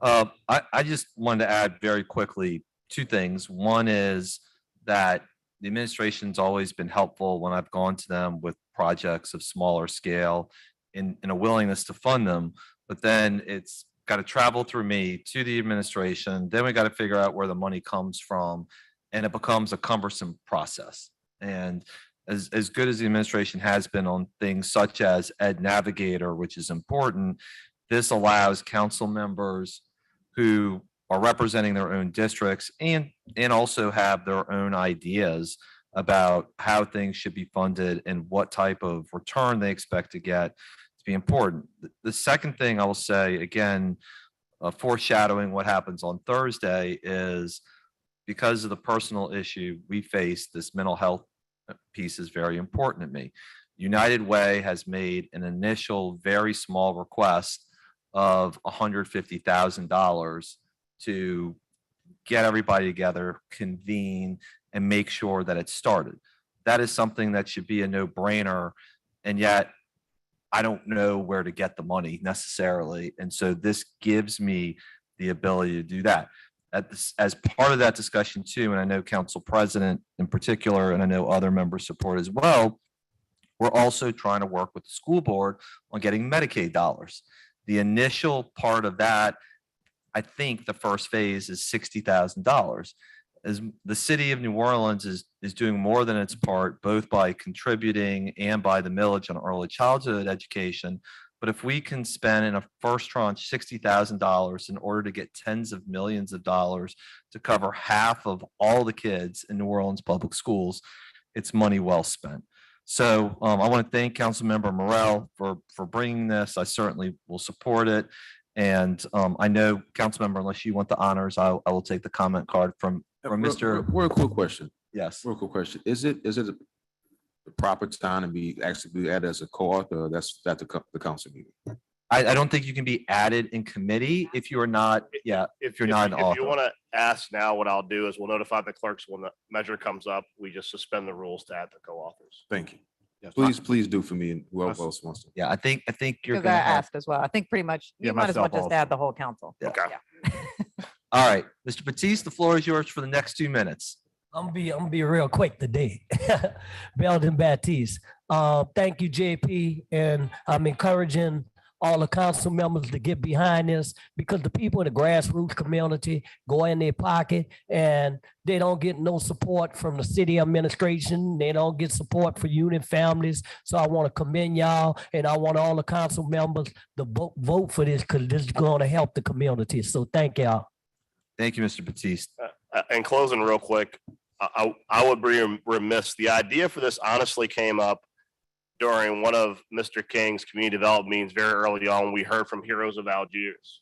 I just wanted to add very quickly two things. One is that the administration's always been helpful when I've gone to them with projects of smaller scale in a willingness to fund them, but then it's got to travel through me to the administration. Then we got to figure out where the money comes from, and it becomes a cumbersome process. And as good as the administration has been on things such as Ed Navigator, which is important, this allows council members who are representing their own districts and also have their own ideas about how things should be funded and what type of return they expect to get to be important. The second thing I will say, again, foreshadowing what happens on Thursday, is because of the personal issue we face, this mental health piece is very important to me. United Way has made an initial very small request of $150,000 to get everybody together, convene, and make sure that it started. That is something that should be a no-brainer, and yet I don't know where to get the money necessarily. And so this gives me the ability to do that. As part of that discussion too, and I know Council President in particular, and I know other members support as well, we're also trying to work with the school board on getting Medicaid dollars. The initial part of that, I think the first phase is $60,000. As the city of New Orleans is doing more than its part, both by contributing and by the millage on early childhood education. But if we can spend in a first tranche $60,000 in order to get tens of millions of dollars to cover half of all the kids in New Orleans public schools, it's money well spent. So I want to thank Councilmember Morrell for bringing this. I certainly will support it. And I know, Councilmember, unless you want the honors, I will take the comment card from Mr. Real quick question. Yes. Real quick question. Is it the proper time to be actually added as a co-author, or that's at the council meeting? I don't think you can be added in committee if you are not, if you're not an author. If you want to ask now, what I'll do is we'll notify the clerks when the measure comes up. We just suspend the rules to add the co-authors. Thank you. Please do for me and whoever else wants to. Yeah, I think you're Because I gonna have. asked as well. I think pretty much, Yeah, you might as well myself just also. add the whole council. Okay. All right, Mr. Batiste, the floor is yours for the next 2 minutes. I'm gonna be real quick today. Belden Baptiste. Thank you, JP, and I'm encouraging all the council members to get behind this because the people in the grassroots community go in their pocket and they don't get no support from the city administration. They don't get support for unit families. So I want to commend y'all and I want all the council members to vote for this because this is going to help the community. So thank y'all. Thank you, Mr. Batiste. In closing real quick, I would be remiss. The idea for this honestly came up during one of Mr. King's community development meetings very early on. We heard from Heroes of Algiers,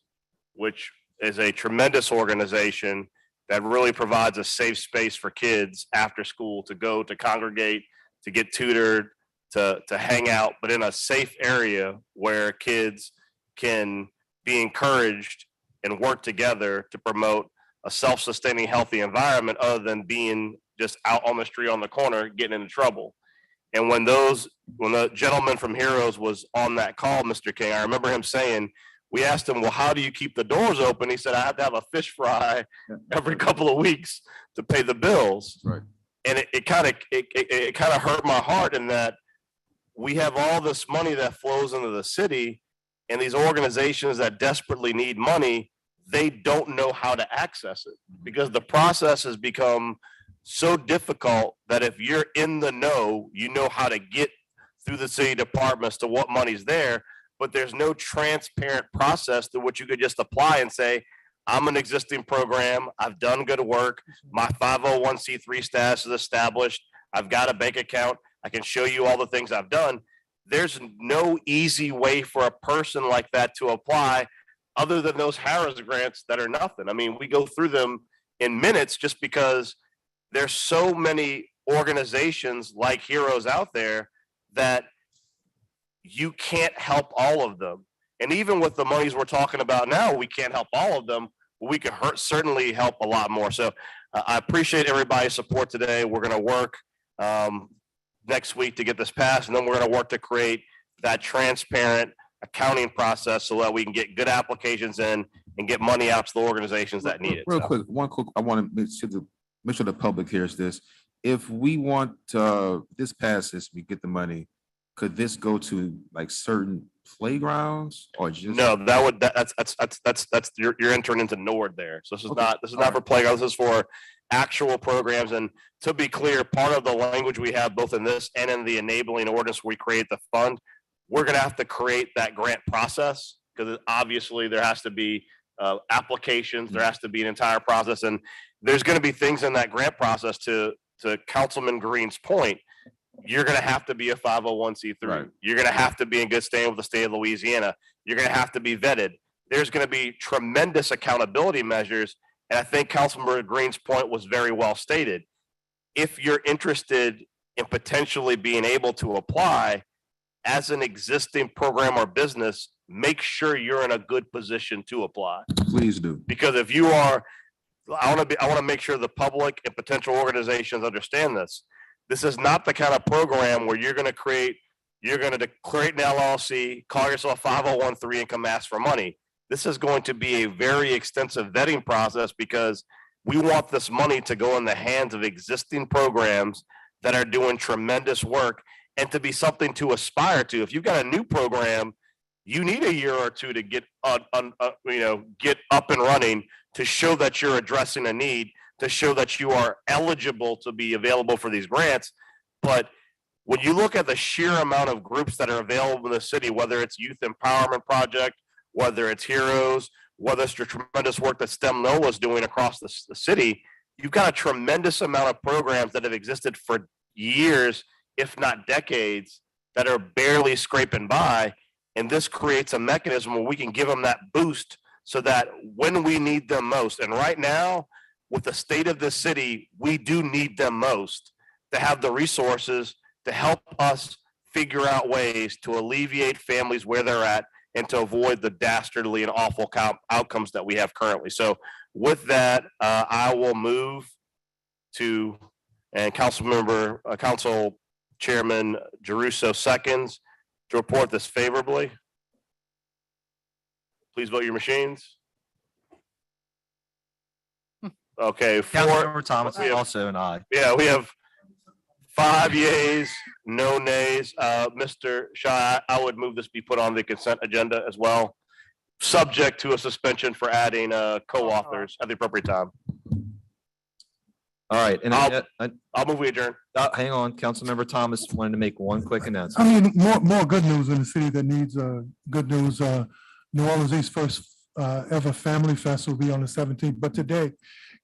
which is a tremendous organization that really provides a safe space for kids after school to go, to congregate, to get tutored, to hang out, but in a safe area where kids can be encouraged and work together to promote a self-sustaining, healthy environment other than being just out on the street on the corner getting into trouble. And when the gentleman from Heroes was on that call, Mr. King, I remember him saying, we asked him, well, how do you keep the doors open? He said, I have to have a fish fry every couple of weeks to pay the bills. Right. And it kind of hurt my heart in that we have all this money that flows into the city, and these organizations that desperately need money, they don't know how to access it because the process has become so difficult that if you're in the know, you know how to get through the city departments to what money's there, but there's no transparent process to which you could just apply and say, I'm an existing program, I've done good work, my 501c3 status is established, I've got a bank account, I can show you all the things I've done. There's no easy way for a person like that to apply other than those Harris grants that are nothing. I mean, we go through them in minutes just because there's so many organizations like Heroes out there that you can't help all of them. And even with the monies we're talking about now, we can't help all of them, but we can certainly help a lot more. So I appreciate everybody's support today. We're going to work next week to get this passed, and then we're going to work to create that transparent accounting process so that we can get good applications in and get money out to the organizations that need it. Real So, quick, I want to make sure the public hears this. If we want this passes, we get the money, could this go to like certain playgrounds or just? no, that's you're entering into NORD there. So this is not for playgrounds. This is for actual programs. And to be clear, part of the language we have both in this and in the enabling ordinance, where we create the fund, we're going to have to create that grant process because obviously there has to be applications, there has to be an entire process, and there's going to be things in that grant process to Councilman Green's point. You're going to have to be a 501c3. Right. You're going to have to be in good standing with the state of Louisiana. You're going to have to be vetted. There's going to be tremendous accountability measures. And I think Councilman Green's point was very well stated. If you're interested in potentially being able to apply as an existing program or business, make sure you're in a good position to apply. Please do. Because if you are, I want to make sure the public and potential organizations understand this. This is not the kind of program where you're going to create an LLC, call yourself 501(c)(3) and come ask for money. This is going to be a very extensive vetting process because we want this money to go in the hands of existing programs that are doing tremendous work and to be something to aspire to. If you've got a new program, you need a year or two to get get up and running to show that you're addressing a need, to show that you are eligible to be available for these grants. But when you look at the sheer amount of groups that are available in the city, whether it's Youth Empowerment Project, whether it's Heroes, whether it's the tremendous work that STEM NOLA is doing across the city, you've got a tremendous amount of programs that have existed for years, if not decades, that are barely scraping by. And this creates a mechanism where we can give them that boost so that when we need them most, and right now, with the state of the city, we do need them most to have the resources to help us figure out ways to alleviate families where they're at and to avoid the dastardly and awful outcomes that we have currently. So with that, I will move to, and Council Chairman Jeruso seconds. To report this favorably, please vote your machines. Okay, Councilmember Thomas we is have- also an aye. Yeah, we have 5 yeas, no nays. Mr. Shaw, I would move this be put on the consent agenda as well, subject to a suspension for adding co-authors at the appropriate time. All right, and I'll move we adjourn. hang on, Councilmember Thomas wanted to make one quick announcement. I mean, more good news in a city that needs good news. New Orleans East first ever Family Fest will be on the 17th. But today,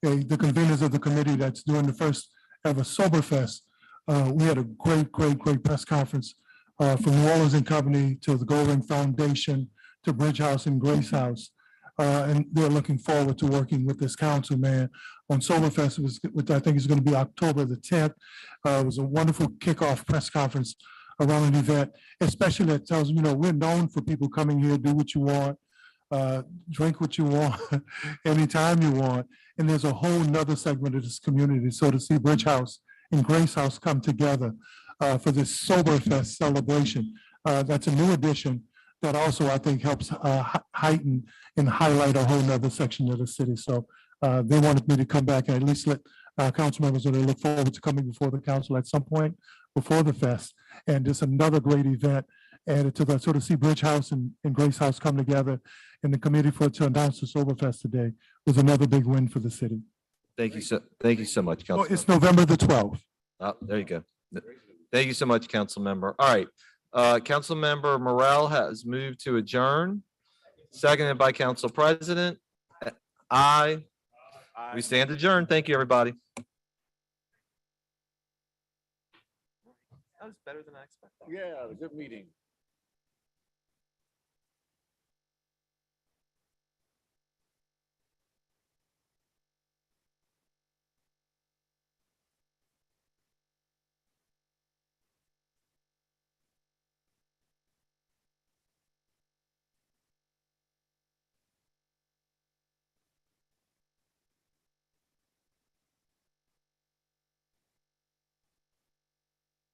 the conveners of the committee that's doing the first ever Sober Fest, we had a great press conference from New Orleans and Company to the Goldring Foundation to Bridge House and Grace House. And they're looking forward to working with this council, man, on Soberfest, which I think is going to be October the 10th. It was a wonderful kickoff press conference around an event, especially that tells them, we're known for people coming here, do what you want, drink what you want, anytime you want. And there's a whole nother segment of this community. So to see Bridge House and Grace House come together for this Soberfest celebration, that's a new addition that also I think helps heighten and highlight a whole nother section of the city. So they wanted me to come back and at least let council members know they look forward to coming before the council at some point before the fest. And it's another great event added to that. So to see Bridge House and Grace House come together in the committee to announce the Soberfest today was another big win for the city. Thank you so much, Oh, Council. it's November the 12th. Oh, there you go. Thank you so much, Council Member. All right. Council Member Morrell has moved to adjourn, seconded by Council President. Aye. We stand adjourned. Thank you, everybody. That was better than I expected. Yeah, good meeting.